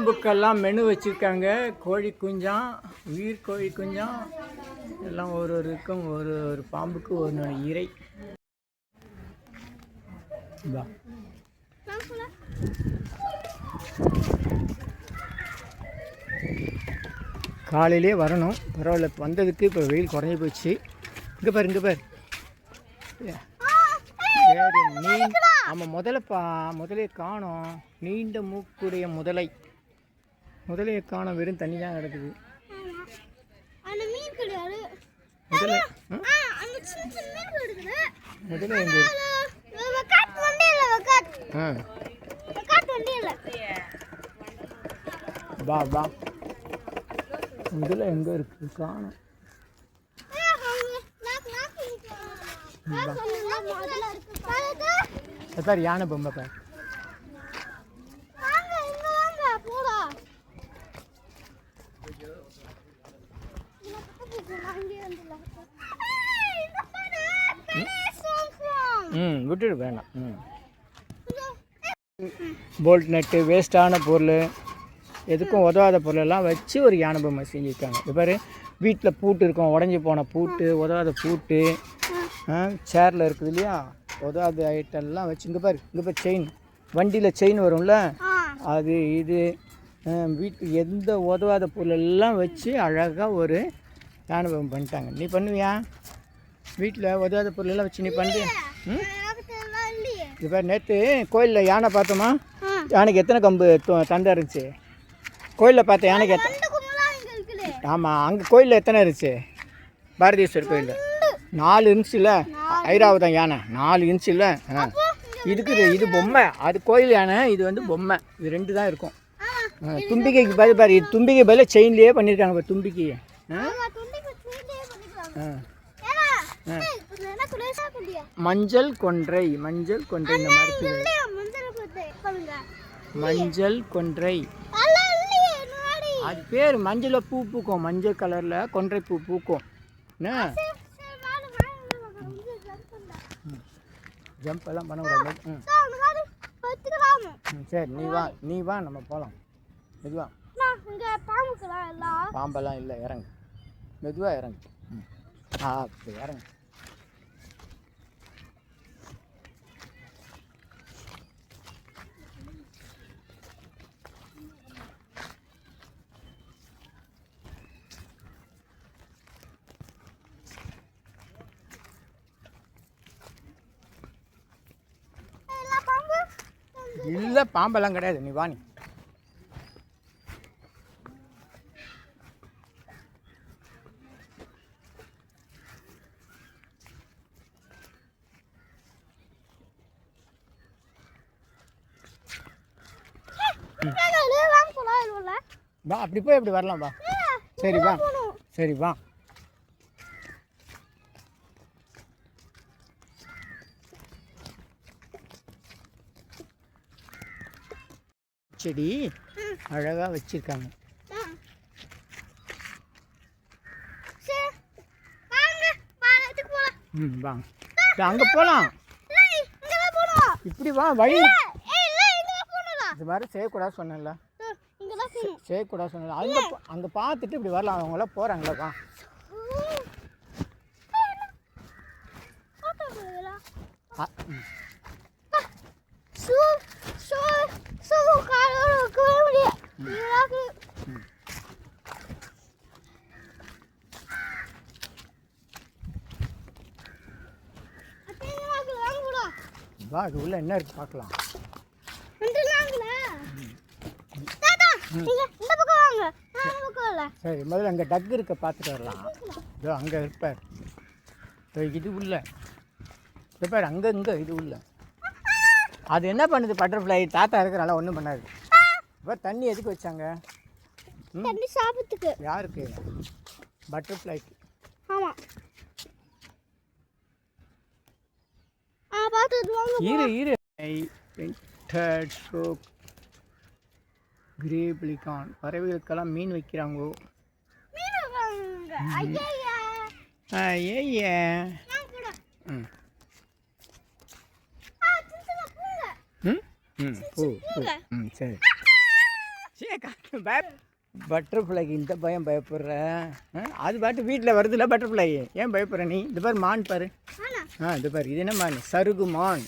புக்கெல்லாம் மெனு வச்சுருக்காங்க. கோழி குஞ்சான், உயிர் கோழி குஞ்சான் எல்லாம் ஒரு இருக்கும். ஒரு ஒரு பாம்புக்கு ஒரு இறை. காலையிலே வரணும், பரவாயில்ல. வந்ததுக்கு இப்போ வெயில் குறைஞ்சி போச்சு. இங்கே பாரு, இங்கே பாரு. வேறு ஆமாம், முதலே காணோம். நீண்ட மூக்குடைய முதலையை காணோம். வெறும் தண்ணி தான் கிடக்குது. முதலை எங்கே? வா வா, முதல்ல எங்கே இருக்குது? காணும். பாரு, யானை பொம்மை பாரு. விட்டுடு, வேணாம். போல்ட் நட்டு, வேஸ்ட்டான பொருள், எதுக்கும் உதவாத பொருளெல்லாம் வச்சு ஒரு யானை பொம்மை செஞ்சுருக்காங்க. இது பாரு, வீட்டில் பூட்டு இருக்கும், உடஞ்சி போன பூட்டு, உதவாத பூட்டு, சேரில் இருக்குது இல்லையா, உதவாத ஐட்டம்லாம் வச்சு. இங்கே பாரு, செயின், வண்டியில் செயின் வரும்ல, அது இது வீட்டுக்கு எந்த உதவாத பொருளெல்லாம் வச்சு அழகாக ஒரு யானை பொம்மை பண்ணிட்டாங்க. நீ பண்ணுவியா? வீட்டில் உதவாத பொருளெல்லாம் வச்சு நீ பண்ணுறியா? இது பாரு, நேற்று கோயிலில் யானை பார்த்தோமா? யானைக்கு எத்தனை கம்பு தண்டை இருந்துச்சு? கோயிலில் பார்த்த யானைக்கு ஆமாம், அங்கே கோயிலில் எத்தனை இருந்துச்சு? பாரதீஸ்வரர் கோயிலில் 4 இருந்துச்சுல்ல. ஐராவதம் யானை 4 இருந்துச்சுல்ல. இதுக்கு இது பொம்மை, அது கோயில் யானை, இது வந்து பொம்மை. இது 2 தான் இருக்கும். தும்பிக்கைக்கு பாரு, இது தும்பிக்கை பதில் செயின்லேயே பண்ணியிருக்காங்க. பாரு, தும்பிக்கை. மஞ்சள் கொன்றை இந்த மரத்துக்கு மஞ்சள் கொன்றை, அது பேர். மஞ்சள் பூ பூக்கும், மஞ்சள் கலரில் கொன்றை பூ பூக்கும். என்ன ஜம்ப் எல்லாம் பண்ணக்கூடாது. சரி, நீ வா நம்ம போகலாம். மெதுவா, பாம்பெல்லாம் இல்லை, இறங்கு, மெதுவாக இறங்கு. இறங்கு. இல்லை, பாம்பெல்லாம் கிடையாது. நீ வா. நீ வா, அப்படி போய் அப்படி வரலாம். வா. சரி வா, சரி வா. செடி அழகாக வச்சிருக்காங்க. வாங்க, அங்கே போகலாம். இப்படி வா, வழி. இது மாதிரி செய்யக்கூடாது சொன்னேன்ல, செய்யக்கூடாது சொன்னல. அங்கே பார்த்துட்டு இப்படி வரலாம். அவங்களாம் போகிறாங்களா? வா. வா, அது உள்ள என்ன இருக்கு பார்க்கலாம். சரி, முதல்ல அங்கே டக்கு இருக்க பார்த்துட்டு வரலாம். இதோ அங்கே இருப்பார். இது உள்ள இருப்பார். அங்கே இது உள்ள அது என்ன பண்ணுது? பட்டர்ஃப்ளை. தாத்தா இருக்கிறனால ஒன்றும் பண்ணாது. இப்போ தண்ணி எதுக்கு வச்சாங்க? தண்ணி சாப்பிட்டுக்கு. யாருக்கு? பட்டர்ஃப்ளைக்கு. ஆமாம். இரு கிரே பெலிகான். பறவைகளுக்கெல்லாம் மீன் வைக்கிறாங்கோ. சரி. பட்டர்ஃப்ளைக்கு இந்த பயம் பயப்படுற? அது பாட்டு வீட்டில் வருதுல்ல பட்டர்ஃப்ளை. ஏன் பயப்படுற நீ? இந்த பாரு, மான் பாரு. இது பாரு, இது என்ன மான்? சருகு மான்.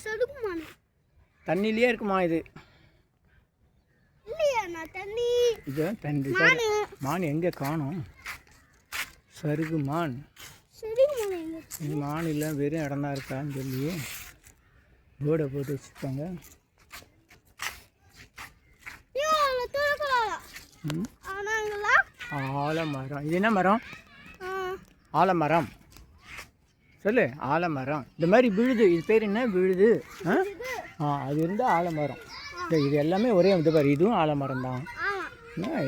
தண்ணிலேயே இருக்குமா இது? இல்லையா தண்ணி இதுதான் தண்ணி. மான் எங்கே காணோம்? சருகு மான். சரி மான் இது மான் இல்லை, வெறும் இடம் தான் இருக்கான்னு சொல்லி போர்டை போட்டு வச்சுருப்பாங்க. ஆலமரம். இது என்ன மரம்? ஆலமரம். சொல்லு. ஆலமரம். இந்த மாதிரி விழுது. இது பேர் என்ன? விழுது. அது இருந்தால் ஆலமரம். இது எல்லாமே ஒரே இது பாரு. இதுவும் ஆலமரம் தான்.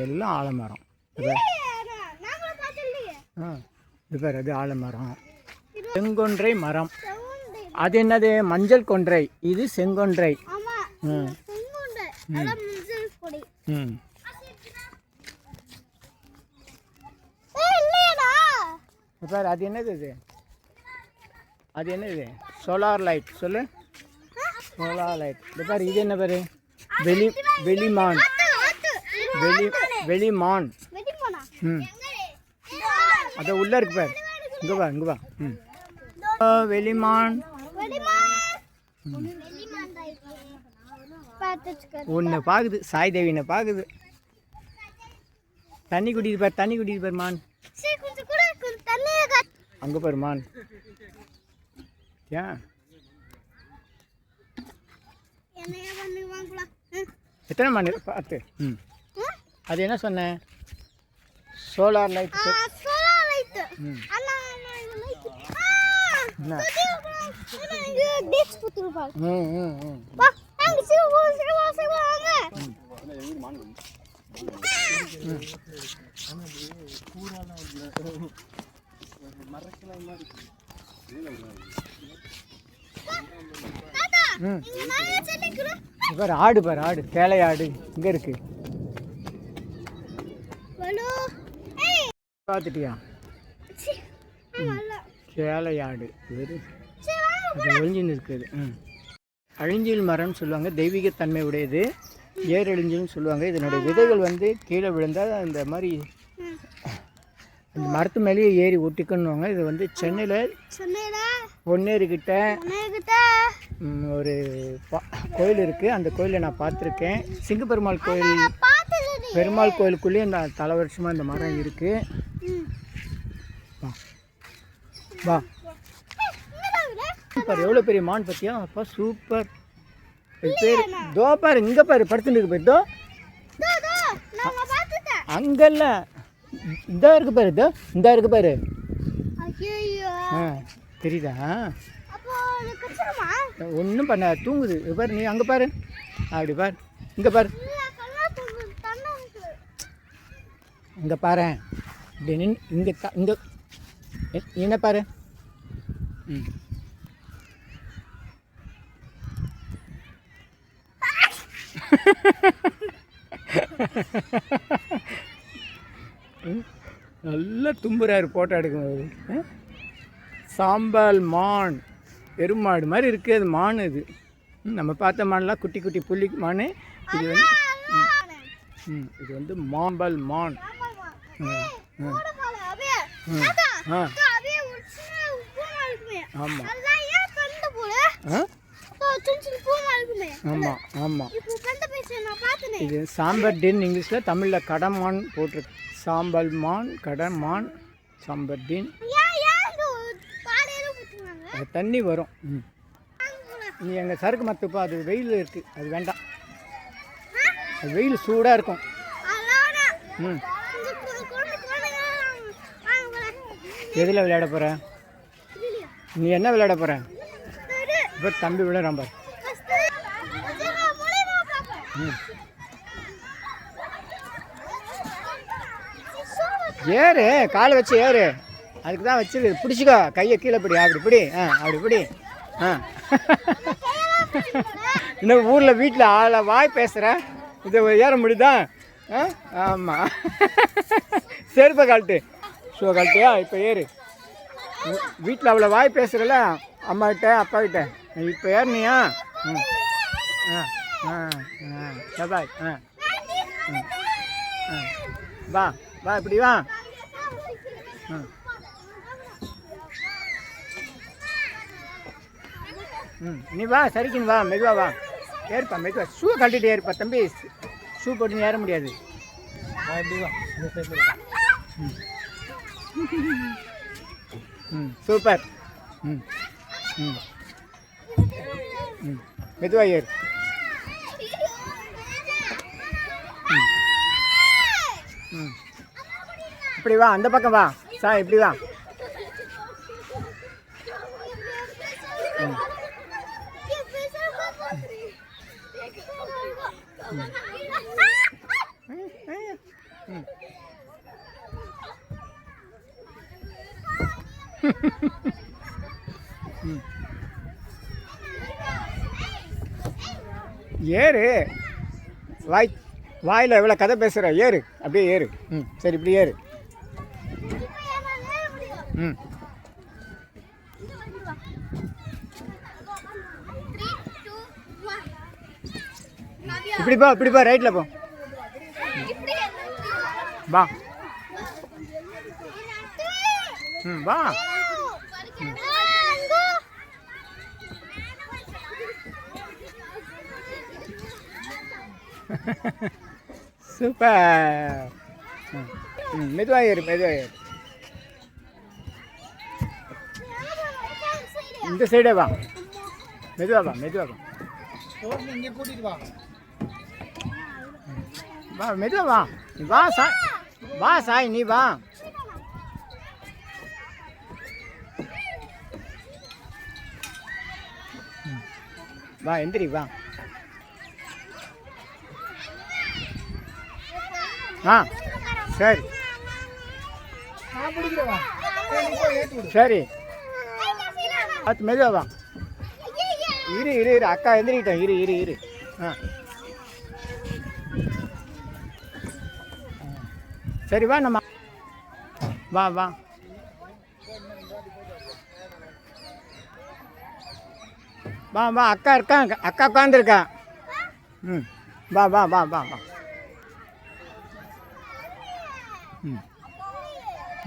எல்லாம் ஆலமரம். இது பேர் அது ஆலமரம். செங்கொன்றை மரம். அது என்னது? மஞ்சள் கொன்றை. இது செங்கொன்றை. பாரு அது என்னது? இது அது என்னது? Solar light. சொல்லு. Solar light. இது பாரு இது என்ன பாரு? வெளிமான். வெளிமான். அது உள்ள இருக்கு பாரு. இங்கே வா, இங்கே வா. வெளிமான். ஒன்று பார்க்குது. சாய் தேவினை பார்க்குது. தண்ணி குடிக்குது பாரு. தண்ணி குடிக்குது பாரு மான். அங்கே பாரு மான். ஏன் எத்தனை மான் பார்த்து? அது என்ன சொன்னேன்? Solar light. பாரு ஆடு. பாரு ஆடு. கேளை ஆடு இங்கே இருக்கு. பார்த்துட்டியா? கேளை ஆடு. அது ஒழிஞ்சின்னு இருக்குது. அழிஞ்சில் மரம்னு சொல்லுவாங்க. தெய்வீகத்தன்மை உடையது. ஏரெழிஞ்சில்னு சொல்லுவாங்க. இதனுடைய விதைகள் வந்து கீழே விழுந்தால் இந்த மாதிரி இந்த மரத்து மேலேயே ஏறி ஒட்டிக்கணுவாங்க. இது வந்து சென்னையில் பொன்னேரிக்கிட்ட ஒரு கோயில் இருக்குது. அந்த கோயிலை நான் பார்த்துருக்கேன். சிங்கப்பெருமாள் கோயில். பெருமாள் கோயிலுக்குள்ளேயே இந்த பல வருஷமாக இந்த மரம் இருக்குது. வா சூப்பர். எவ்வளோ பெரிய மான் பார்த்தியா? அப்பா சூப்பர். இது பேர் தோ பாரு. இங்கே பாரு படுத்துட்டு இருக்கு பாரு. தோ அங்கல்ல, இந்த இருக்கு பாரு. இதோ இந்த இருக்கு பாரு. தெரியுதா? ஒன்றும் பண்ண தூங்குது. பாரு நீ அங்கே பாரு. அப்படி பாரு. இங்கே பாரு. இங்கே பாரு. இப்படி நின்று இங்கே இங்கே என்ன பாரு. நல்லா தும்புறாரு போட்டோ எடுக்கும்போது. சாம்பல் மான். பெருமாடு மாதிரி இருக்குது. அது மான். இது நம்ம பார்த்த மான்லாம் குட்டி குட்டி புள்ளி மான். இது வந்து இது வந்து மாம்பல் மான். ஆமாம் ஆமாம் ஆமாம். இது சாம்பர்டின். இங்கிலீஷில், தமிழில் கடமான் போட்டிருக்கு. சாம்பல் மான், கடமான், சாம்பர்டின். தண்ணி வரும். நீ எங்கள் சறுக்கு மத்துப்பா. அது வெயில் இருக்குது. அது வேண்டாம். அது வெயில் சூடாக இருக்கும். எதில் விளையாட போகிற? நீ என்ன விளையாட போகிற? இப்போ தம்பி விளையாடாம பாரு. ஏறு. காலை வச்சு ஏறு. அதுக்கு தான் வச்சிருக்கு. பிடிச்சிக்கோ. கையை கீழே பிடி. அப்படி பிடி. அப்படி பிடி. இன்னும் ஊரில் வீட்டில் ஆளை வாய் பேசுகிறேன். இதை ஏற முடியுதா? ஆமாம். செருப்பை கழட்டு. ஷூ கழட்டியா? இப்போ ஏறு. வீட்டில் அவ்வளோ வாய் பேசுகிறல அம்மாக்கிட்ட அப்பாக்கிட்ட. இப்போ ஏறினியா? சபாய். வா வா இப்படி வா. நீ வா. சரிக்குன்னு வா. மெதுவா வா. ஏற்பா மெதுவா. ஷூ கழட்டிட்டு ஏற்பா தம்பி. ஷூ போட்டு ஏற முடியாது. சூப்பர். ம் ம் ம் மெதுவா ஏறு. ம் இப்படி வா, அந்த பக்கம் வா இப்படி வா. ஏறு. வாயில் எவ்வளோ கதை பேசுகிற, ஏறு அப்படியே ஏறு. ம் சரி இப்படி ஏறு. ம் இப்படி போ ரைட்டில் போ. வா. ம் வா. சூப்பர். ம் மெதுவாக ஏறு. இந்த சைடே வா. மெதுவா வா. இங்கே கூட்டிட்டு வா. வா மெதுவா வா. வா சாய் நீ வா. வா எந்திரி வா. சரி சரி பார்த்து மெதுவா வா. இரு அக்கா எந்திரிக்கிட்டேன். இரு. சரி வா நம்ம வா. அக்கா உட்காந்துருக்கா. ம் வா.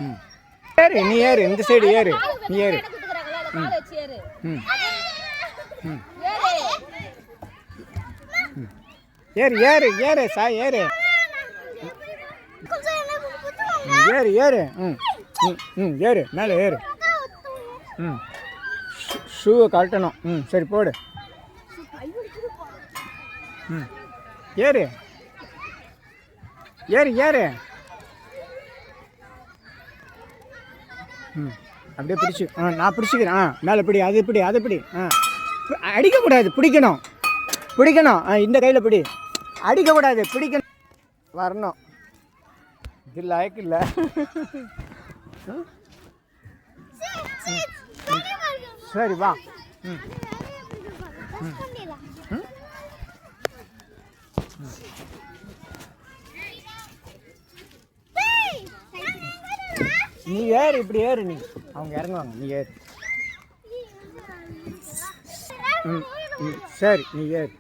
ம் ஏறு. நீ ஏறு. இந்த சைடு ஏறு. நீ ஏறு. ஏறு சாய் ஏறு. ஏறு. ஏறு மேலே ஏறு. ஷூவை கழட்டணும். சரி போடு. ஏறு. அப்படியே பிடிச்சி. நான் பிடிச்சிக்கிறேன். மேலே பிடி. அது பிடி. அடிக்கக்கூடாது, பிடிக்கணும். இந்த கையில் பிடி. அடிக்கக்கூடாது, பிடிக்கணும். வரணும். இது லாய்க்கு இல்லை. சரி வா. நீ ஏறு. இப்படி ஏறு. நீ அவங்க இறங்குவாங்க. நீ ஏறு. சரி நீ ஏறு.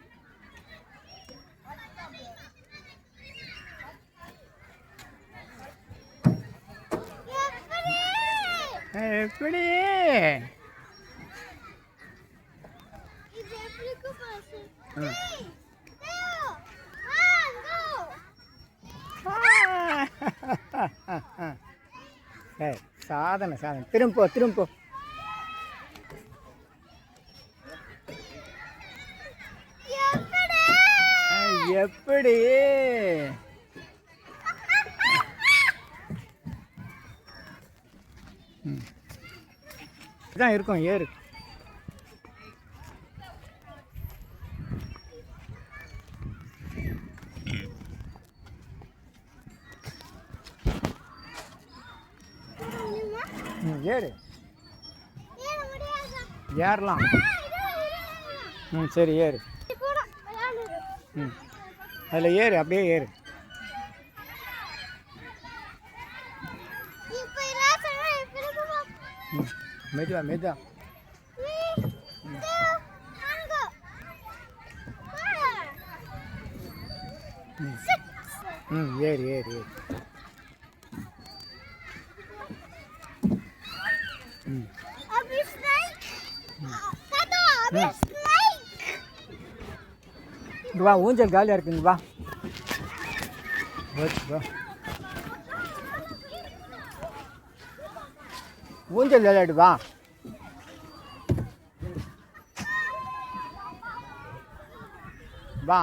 எப்படி சாதனை. திரும்ப போ. எப்படி இதான் இருக்கும். ஏறு. ஏறு. ஏறலாம். சரி ஏறு. அதில் ஏறு. அப்படியே ஏறு. மெதுவா. ஏறு. வா ஊஞ்சல் காலியாக இருக்குங்க. வா வா ஊஞ்சல் விளையாடு வா. வா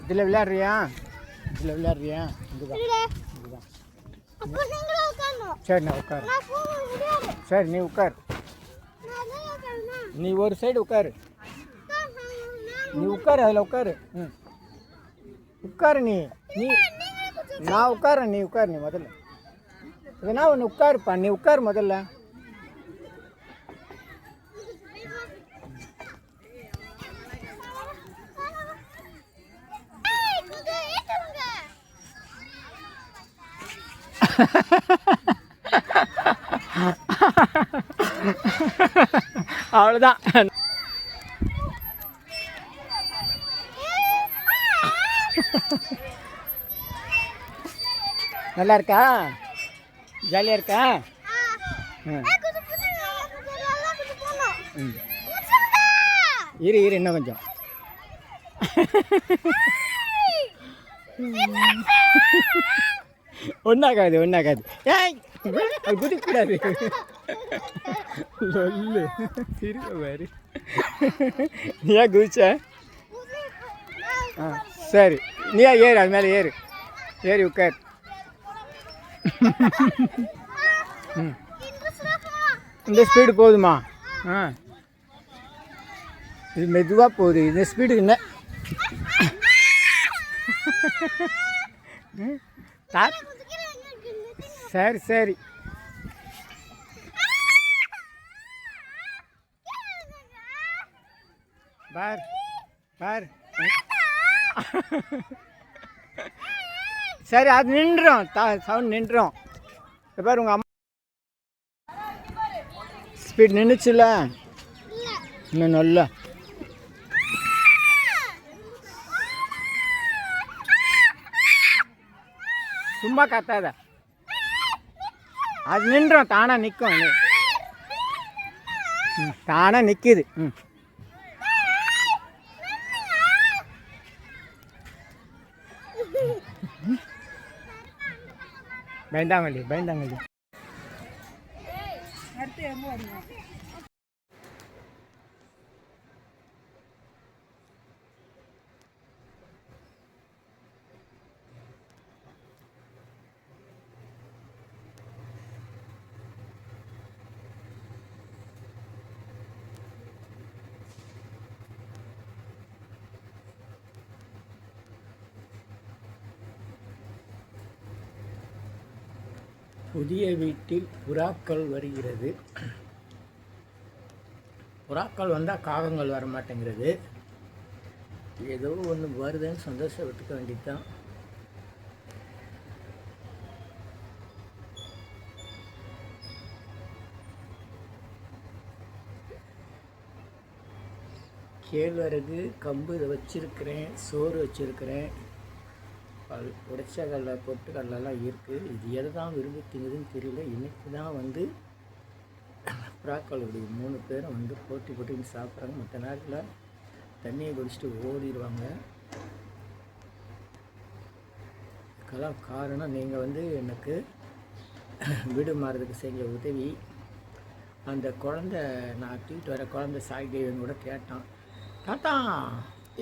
இதில் விளையாடுறியா? இதில் விளையாடுறியா? இதுதான் இதுதான். சரி நான் உட்காரு. சரி நீ உட்கார். நீ ஒரு சைடு உட்காரு. நீ உட்காரு அதில் உட்காரு. ம் உட்காரு. நீ நீ நான் உட்காரேன். நீ உட்காரு. நீ முதல்ல இதனா ஒன்று உட்காருப்பா. நீ உட்காரு முதல்ல. அவ்வளோதான். நல்லா இருக்கா? ஜாலியாக இருக்கா? இரு இரு இன்னும் கொஞ்சம். ஒன்றாகாது ஒன்றாகாது. ஏய் அது குதிக்கூடாது. சொல்லு திரும்ப பாரு. ஏன் குதிச்ச? ஆ சரி நீயா ஏறு. அது மேலே ஏறு. ஏறி உட்கார். ம் இந்த ஸ்பீடு போதுமா? ஆ இது மெதுவாக போகுது. இந்த ஸ்பீடு என்ன? சரி சரி. பார் பார். சரி அது நின்றோம். சவுண்ட் நின்றோம். பாரு உங்கள் அம்மா ஸ்பீட் நின்றுச்சுல. இன்னும் நல்லா சும்மா கத்தாத. அது நின்றோம். தானாக நிற்கும். தானாக நிற்கிது. ம் பயந்தாங்கல்லி பயந்தாங்கல்லி. அடுத்து எங்கே வருவோம்? புதிய வீட்டில் புறாக்கள் வருகிறது. புறாக்கள் வந்தால் காகங்கள் வர மாட்டேங்கிறது. ஏதோ ஒன்று வருதுன்னு சந்தோஷப்பட்டுக்க வேண்டியதுதான். கேழ்வரகு கம்பு இதை வச்சுருக்கிறேன். சோறு வச்சுருக்கிறேன். உடைச்ச கடலை பொட்டு கடலெல்லாம் இருக்குது. இது எதை தான் விரும்பி திங்குதுன்னு தெரியல. இன்றைக்கி தான் வந்து புறாக்களுடைய 3 பேரும் வந்து போட்டி போட்டு சாப்பிட்றாங்க. மற்ற நேரத்தில் தண்ணியை குடிச்சிட்டு ஓடிடுவாங்க. இதுக்கெல்லாம் காரணம் நீங்கள் வந்து எனக்கு வீடு மாறுறதுக்கு செஞ்ச உதவி. அந்த குழந்தை நான் தூக்கிட்டு வர குழந்தை சாய் தேவன் கூட கேட்டான், தாத்தா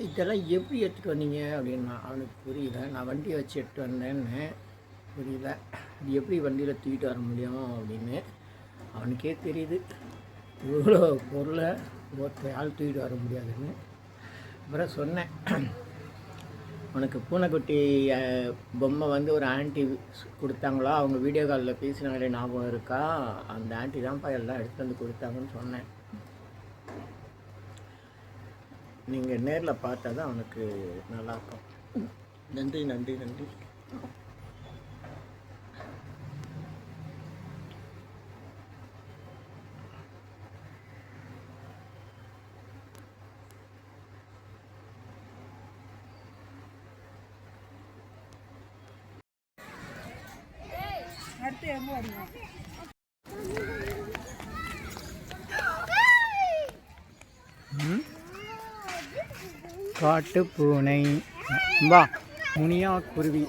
இதெல்லாம் எப்படி எடுத்துகிட்டு வந்தீங்க அப்படின்னா. அவனுக்கு புரியல. நான் வண்டியை வச்சு எடுத்து வந்தேன்னு புரியல. இது எப்படி வண்டியில் தூக்கிட்டு வர முடியும் அப்படின்னு அவனுக்கே தெரியுது. இவ்வளோ பொருளை ஒருத்தர் ஆள் தூக்கிட்டு வர முடியாதுன்னு. அப்புறம் சொன்னேன், உனக்கு பூனைக்குட்டி பொம்மை வந்து ஒரு ஆண்டி கொடுத்தாங்களா, அவங்க வீடியோ காலில் பேசினாங்களே ஞாபகம் இருக்கா? அந்த ஆண்டி தான்ப்பா எல்லாம் எடுத்து வந்து கொடுத்தாங்கன்னு சொன்னேன். நீங்கள் நேரில் பார்த்தா தான் அவனுக்கு நல்லாயிருக்கும். நன்றி நன்றி நன்றி. அடுத்து எங்கே வருவோம்? காட்டு பூனை. வா, முனியா குருவி.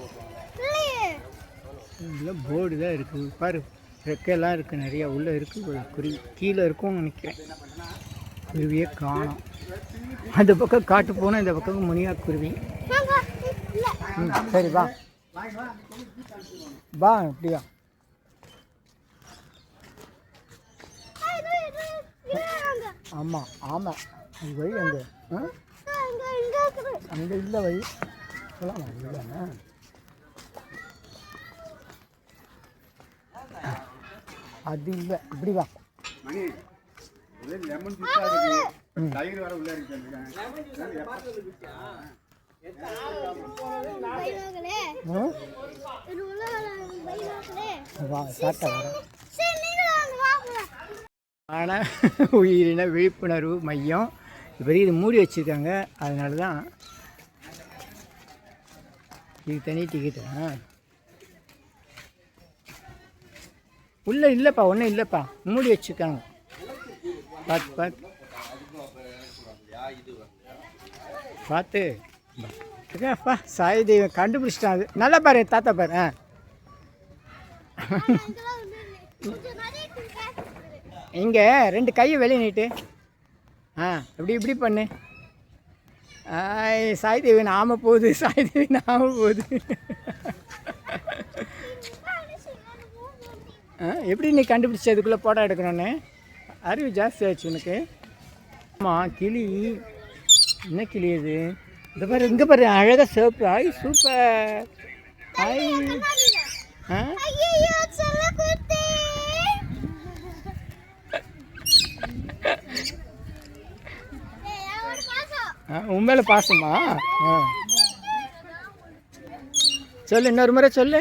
இதில் போர்டு தான் இருக்குது பாரு, ரெக்கையெல்லாம் இருக்குது நிறையா, உள்ளே இருக்குது குருவி, கீழே இருக்கும்னு நினைக்கிறேன். குருவியே காணும். அந்த பக்கம் காட்டு பூனை, இந்த பக்கம் முனியா குருவி. சரி வா வா, அப்படியா? ஆமாம் ஆமாம், அது வழி அங்கே அங்கே இல்லை வழி சொல்லலாம் இல்லைண்ணா. அது இல்லை, இப்படி வா. வா சாட்டா வர. ஆனால் உயிரின விழிப்புணர்வு மையம் இப்போ இது மூடி வச்சுருக்காங்க, அதனால தான் இது தனி டிக்கெட்டு. உள்ளே இல்லைப்பா, ஒன்றும் இல்லைப்பா, மூடி வச்சுருக்காங்க. பார்த்து பார்த்து பார்த்து இருக்காப்பா. சாய் தெய்வம் கண்டுபிடிச்சிட்டான். அது நல்லா பாரு, தாத்தா பாரு. இங்கே 2 கையை வெளியே நீட்டு. இப்படி இப்படி பண்ணு. சாய் தேவி நாம போகுது, சாய் தேவி நாம போகுது. எப்படி நீ கண்டுபிடிச்சி அதுக்குள்ளே போட்டோ எடுக்கணுன்னு? அறிவு ஜாஸ்தி ஆச்சு உனக்கு. ஆமாம், கிளி. என்ன கிளி அது? இந்த பாரு, இங்கே பாரு, அழகாக சிவப்பு. ஆய் சூப்பர். ஆய் உன் மேலே பாசமா? சொல்லு, இன்னொரு முறை சொல்லு.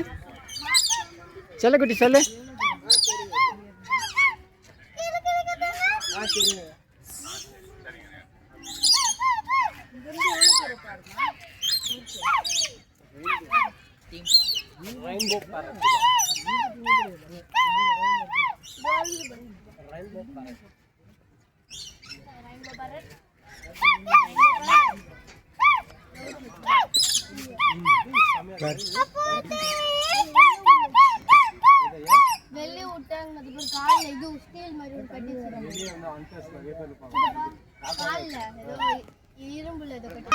செல்லக்குட்டி சொல்லு. வெளியே விட்டாங்க, அது ஒரு காலில் இது ஸ்டீல் மாதிரி ஒரு கட்டி காலில் ஏதோ இரும்புல ஏதோ கட்டி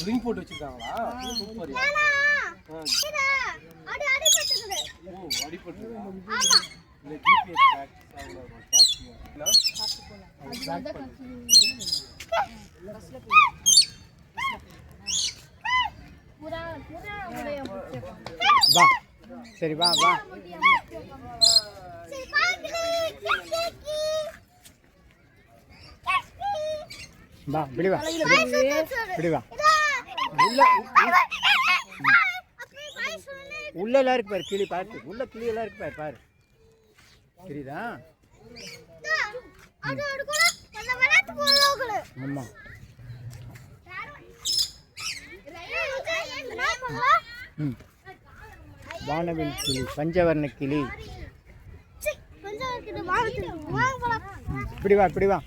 ரிங் போட்டு வச்சிருக்காங்களா? சூப்பர். அடிபட்டு இந்த ஜிபிஎஸ் வா. சரி வா வா. வா இப்படி வா, இப்படி வா. உள்ள எல்லாம் இருக்கு பாரு கிளி, பார்த்து உள்ள கிளி எல்லாம் இருக்கு பாரு. பாரு தெரியுதா? ஆமாம். வானவில் கிளி, பஞ்சவர்ண கிளி. இப்படி வா, இப்படி வா.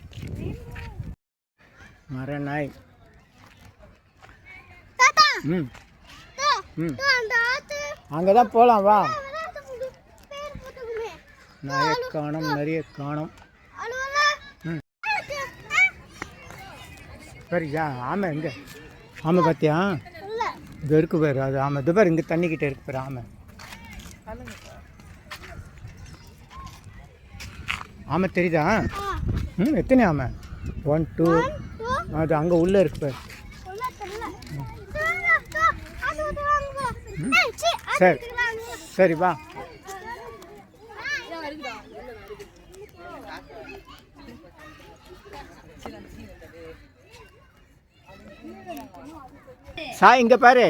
மரநாய். அங்கே தான் போகலாம் வா. நாயை காணும், நிறைய காணும். சரியா? ஆமை எங்கே? ஆமை பார்த்தியா? இது இருக்கு பேர், அது ஆமை. இது பேர் இங்கே தண்ணிக்கிட்ட இருக்கு பேர் ஆமை. ஆமை தெரியுதா? எத்தனை ஆமை? 1 2. அது அங்கே உள்ளே இருக்கு பேர். சரி சரி வா. சாய் இங்கே பாரு,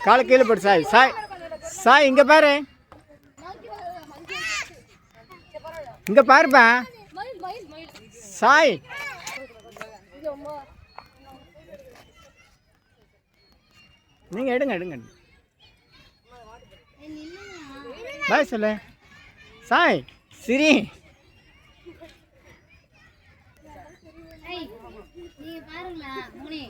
காலை கீழே போடு. சாய் சாய் சாய் இங்கே பாரு, இங்கே பாருப்பா. சாய் நீங்கள் எடுங்க எடுங்க. பாய் சொல்லு. சாய் சிரி. நீங்க பாருங்களா முனி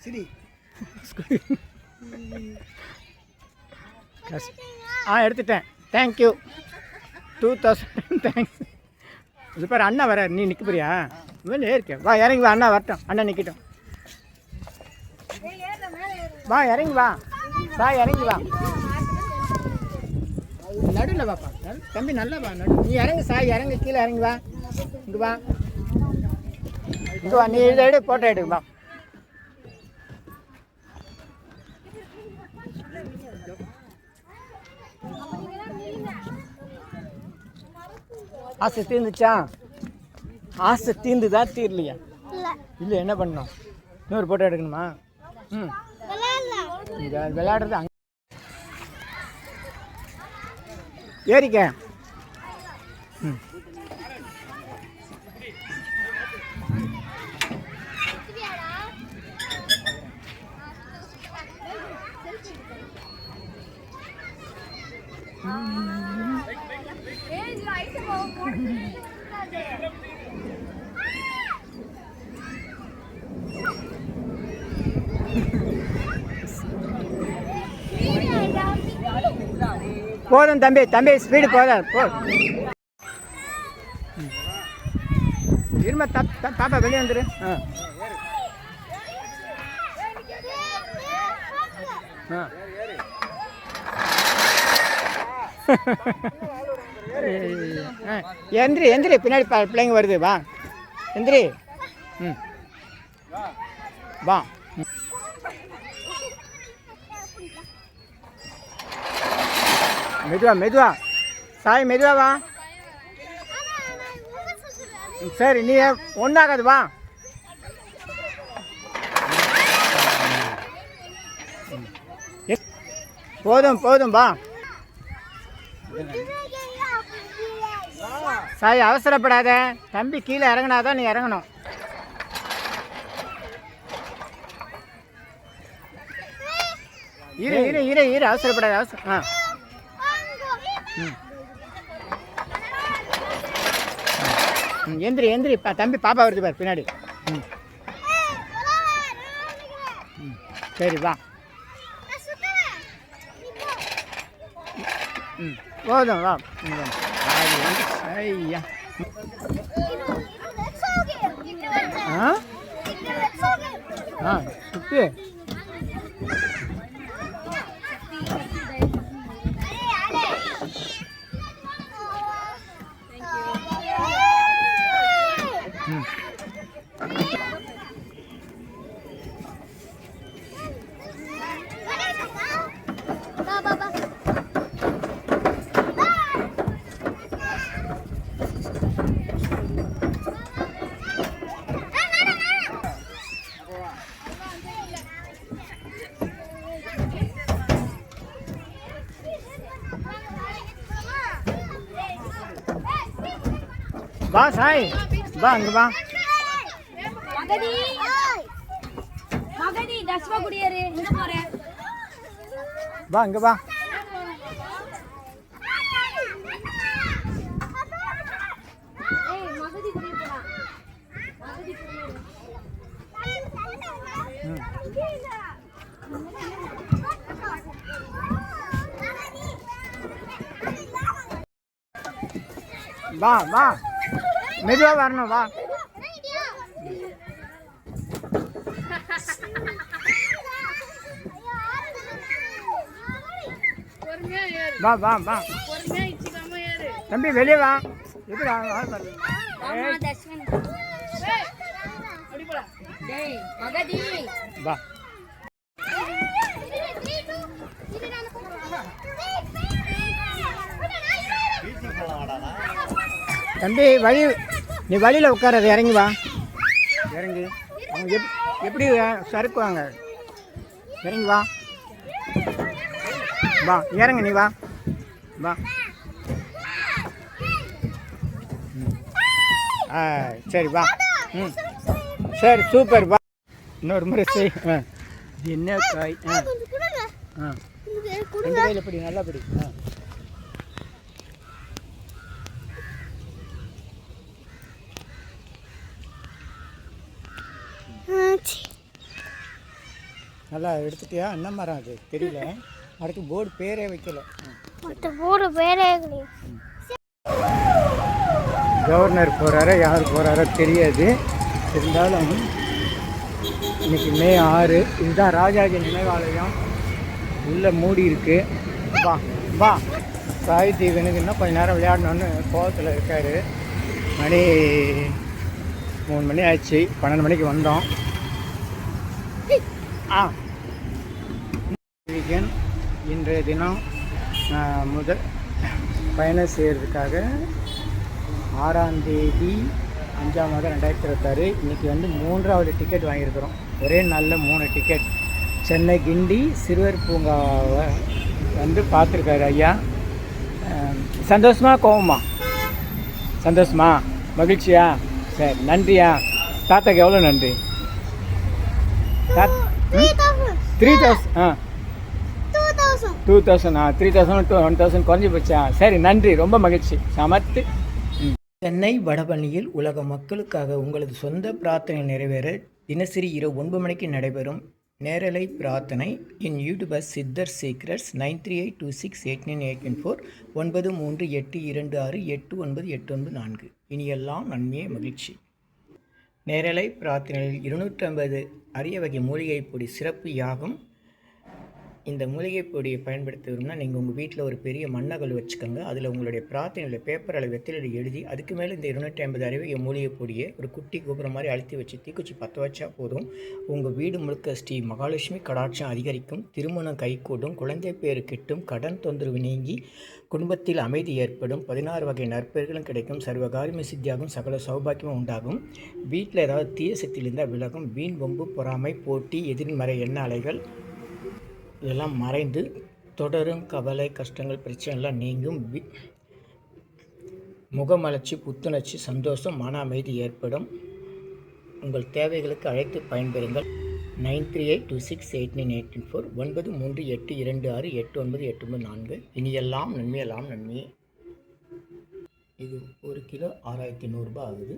சரி எடுத்துட்டேன். Thank you 2000 thanks. இது பாரு அண்ணா வர, நீ நிற்க போறியா? இவன் ஏறிக்க, வா இறங்கி வா, அண்ணா வரட்டும், அண்ணா நிற்கட்டும். வா இறங்கி வா, வா இறங்கி வா, நடுவில் வாப்பா, தம்பி நல்லா வா, நடு நீ இறங்கு சாய், இறங்கு கீழே இறங்கி வா, இங்கே வா, இங்கே வா, நீ இதை எடு, ஃபோட்டோ எடு, வா. ஆசை தீர்ந்துச்சா? ஆசை தீர்ந்துதா தீரலையா? இல்லை என்ன பண்ணணும்? இன்னொரு ஃபோட்டோ எடுக்கணுமா? ம் இங்கே விளையாடுறது அங்கே ஏறிக்க. ம் போதும் தம்பி, தம்பி ஸ்பீடு போதும் போ. இருமா பாப்பா வெளியே வந்துரு. எந்திரி எந்திரி, பின்னாடி பிள்ளைங்க வருது, வா எந்திரி. ம் வா. மெதுவா மெதுவா சாய், மெதுவா வா. சரி நீ ஒன்றாகாது, வா. போதும் போதும் வா. சாய் அவசரப்படாத தம்பி, கீழே இறங்கினாதான் நீ இறங்கணும். இரு இரு இரு இரு, அவசரப்படாத அவசரம். எந்திரி எந்திரி, தம்பி பாப்பா வருது பாரு பின்னாடி. ம் சரி வா. ம் போதும் வா. ஐயா சுத்து. வா சாய், வா அங்க வா. மகதி மகதி தஸ்வா குடியேறு, எங்க போற? வா அங்க வா. ஏய் மகதி குடியேறா, மகதி குடியேறு. வா வா, மெதுவா வரணும், வா. வா வா வா தம்பி, வெளியே வா. எப்படி வா. தம்பி வழி, நீ வழியில் உட்காராது, இறங்கி வா. இறங்கி அவங்க எப்படி சறுக்குவாங்க. இறங்கி வா வா, இறங்க நீ வா வா. சரி வா. ம் சரி சூப்பர் வா. இன்னொரு முறை செய். இது என்ன காய்? ரெண்டு கையில் பிடி, நல்லா பிடி. நல்லா எடுத்துட்டியா? என்ன மரம் அது தெரியல. அடுத்து போர்டு பேரே வைக்கல. போர்டு பேரே கவர்னர் போகிறாரோ யார் போகிறாரோ தெரியாது. இருந்தாலும் இன்னைக்கு மே 6. இதுதான் ராஜாஜி நினைவாலயம். உள்ளே மூடி இருக்கு. வா வா. சாய் தீவனுக்கு இன்னும் கொஞ்சம் நேரம் விளையாடணுன்னு கோவத்தில் இருக்கார். மணி 3 மணி ஆயிடுச்சு. 12 மணிக்கு வந்தோம். வீக்கெண்ட் இன்றைய தினம் முதல் பயணம் செய்கிறதுக்காக 6ஆம் தேதி 5ஆம் மாதம் 2026. இன்றைக்கி வந்து 3வது டிக்கெட் வாங்கியிருக்கிறோம். ஒரே நாளில் 3 டிக்கெட். சென்னை கிண்டி சிறுவர் பூங்காவை வந்து பார்த்துருக்காரு ஐயா. சந்தோஷமா கோவமா? சந்தோஷமா? மகிழ்ச்சியா? சரி, நன்றியா? தாத்தாக்கு எவ்வளோ நன்றி? 3000 3000 to 1000 குறைஞ்சி போச்சா? சரி, நன்றி, ரொம்ப மகிழ்ச்சி. சமத்து. சென்னை வடபழனியில் உலக மக்களுக்காக உங்களது சொந்த பிரார்த்தனை நிறைவேற தினசரி இரவு 9 மணிக்கு நடைபெறும் நேரலை பிரார்த்தனை இன் யூடியூபர் சித்தர் சீக்ரெட்ஸ் 9382689814 9382268984. இனியெல்லாம் நன்மையே மகிழ்ச்சி. நேரலை பிரார்த்தனையில் 250 அரிய வகை மூலிகை பொடி சிறப்பு யாகம். இந்த மூலிகை பொடியை பயன்படுத்த விரும்பினா நீங்கள் உங்கள் வீட்டில் ஒரு பெரிய மண்ணகல் வச்சுக்கோங்க. அதில் உங்களுடைய பிரார்த்தனையில் பேப்பர் அளவு வெத்திலை எழுதி அதுக்கு மேலே இந்த 250 அரிய மூலிகை பொடியை ஒரு குட்டி கோபுரம் மாதிரி அழுத்தி வச்சு தீக்குச்சி பற்ற வச்சா போதும். உங்கள் வீடு முழுக்க ஸ்ரீ மகாலட்சுமி கடாட்சம் அதிகரிக்கும், திருமணம் கைகூடும், குழந்தை பேரு கிட்டும், கடன் தொந்தரவு நீங்கி குடும்பத்தில் அமைதி ஏற்படும், 16 வகை நற்பெயர்களும் கிடைக்கும், சர்வகாரியமே சித்தியாகும், சகல சௌபாக்கியமும் உண்டாகும், வீட்டில் ஏதாவது தீய சக்தியில் இருந்தால் விலகும், வீண் வம்பு பொறாமை போட்டி எதிர்மறை எண்ண அலைகள் இதெல்லாம் மறைந்து தொடரும் கவலை கஷ்டங்கள் பிரச்சனைலாம் நீங்கும், முகமலர்ச்சி புத்துணர்ச்சி சந்தோஷம் மன அமைதி ஏற்படும். உங்கள் தேவைகளுக்கு அழைத்து பயன்பெறுங்கள். 9382689814 9382268984. இனியெல்லாம் நன்மையெல்லாம் நன்மையே. இது 1 கிலோ 6100 ரூபாய் ஆகுது.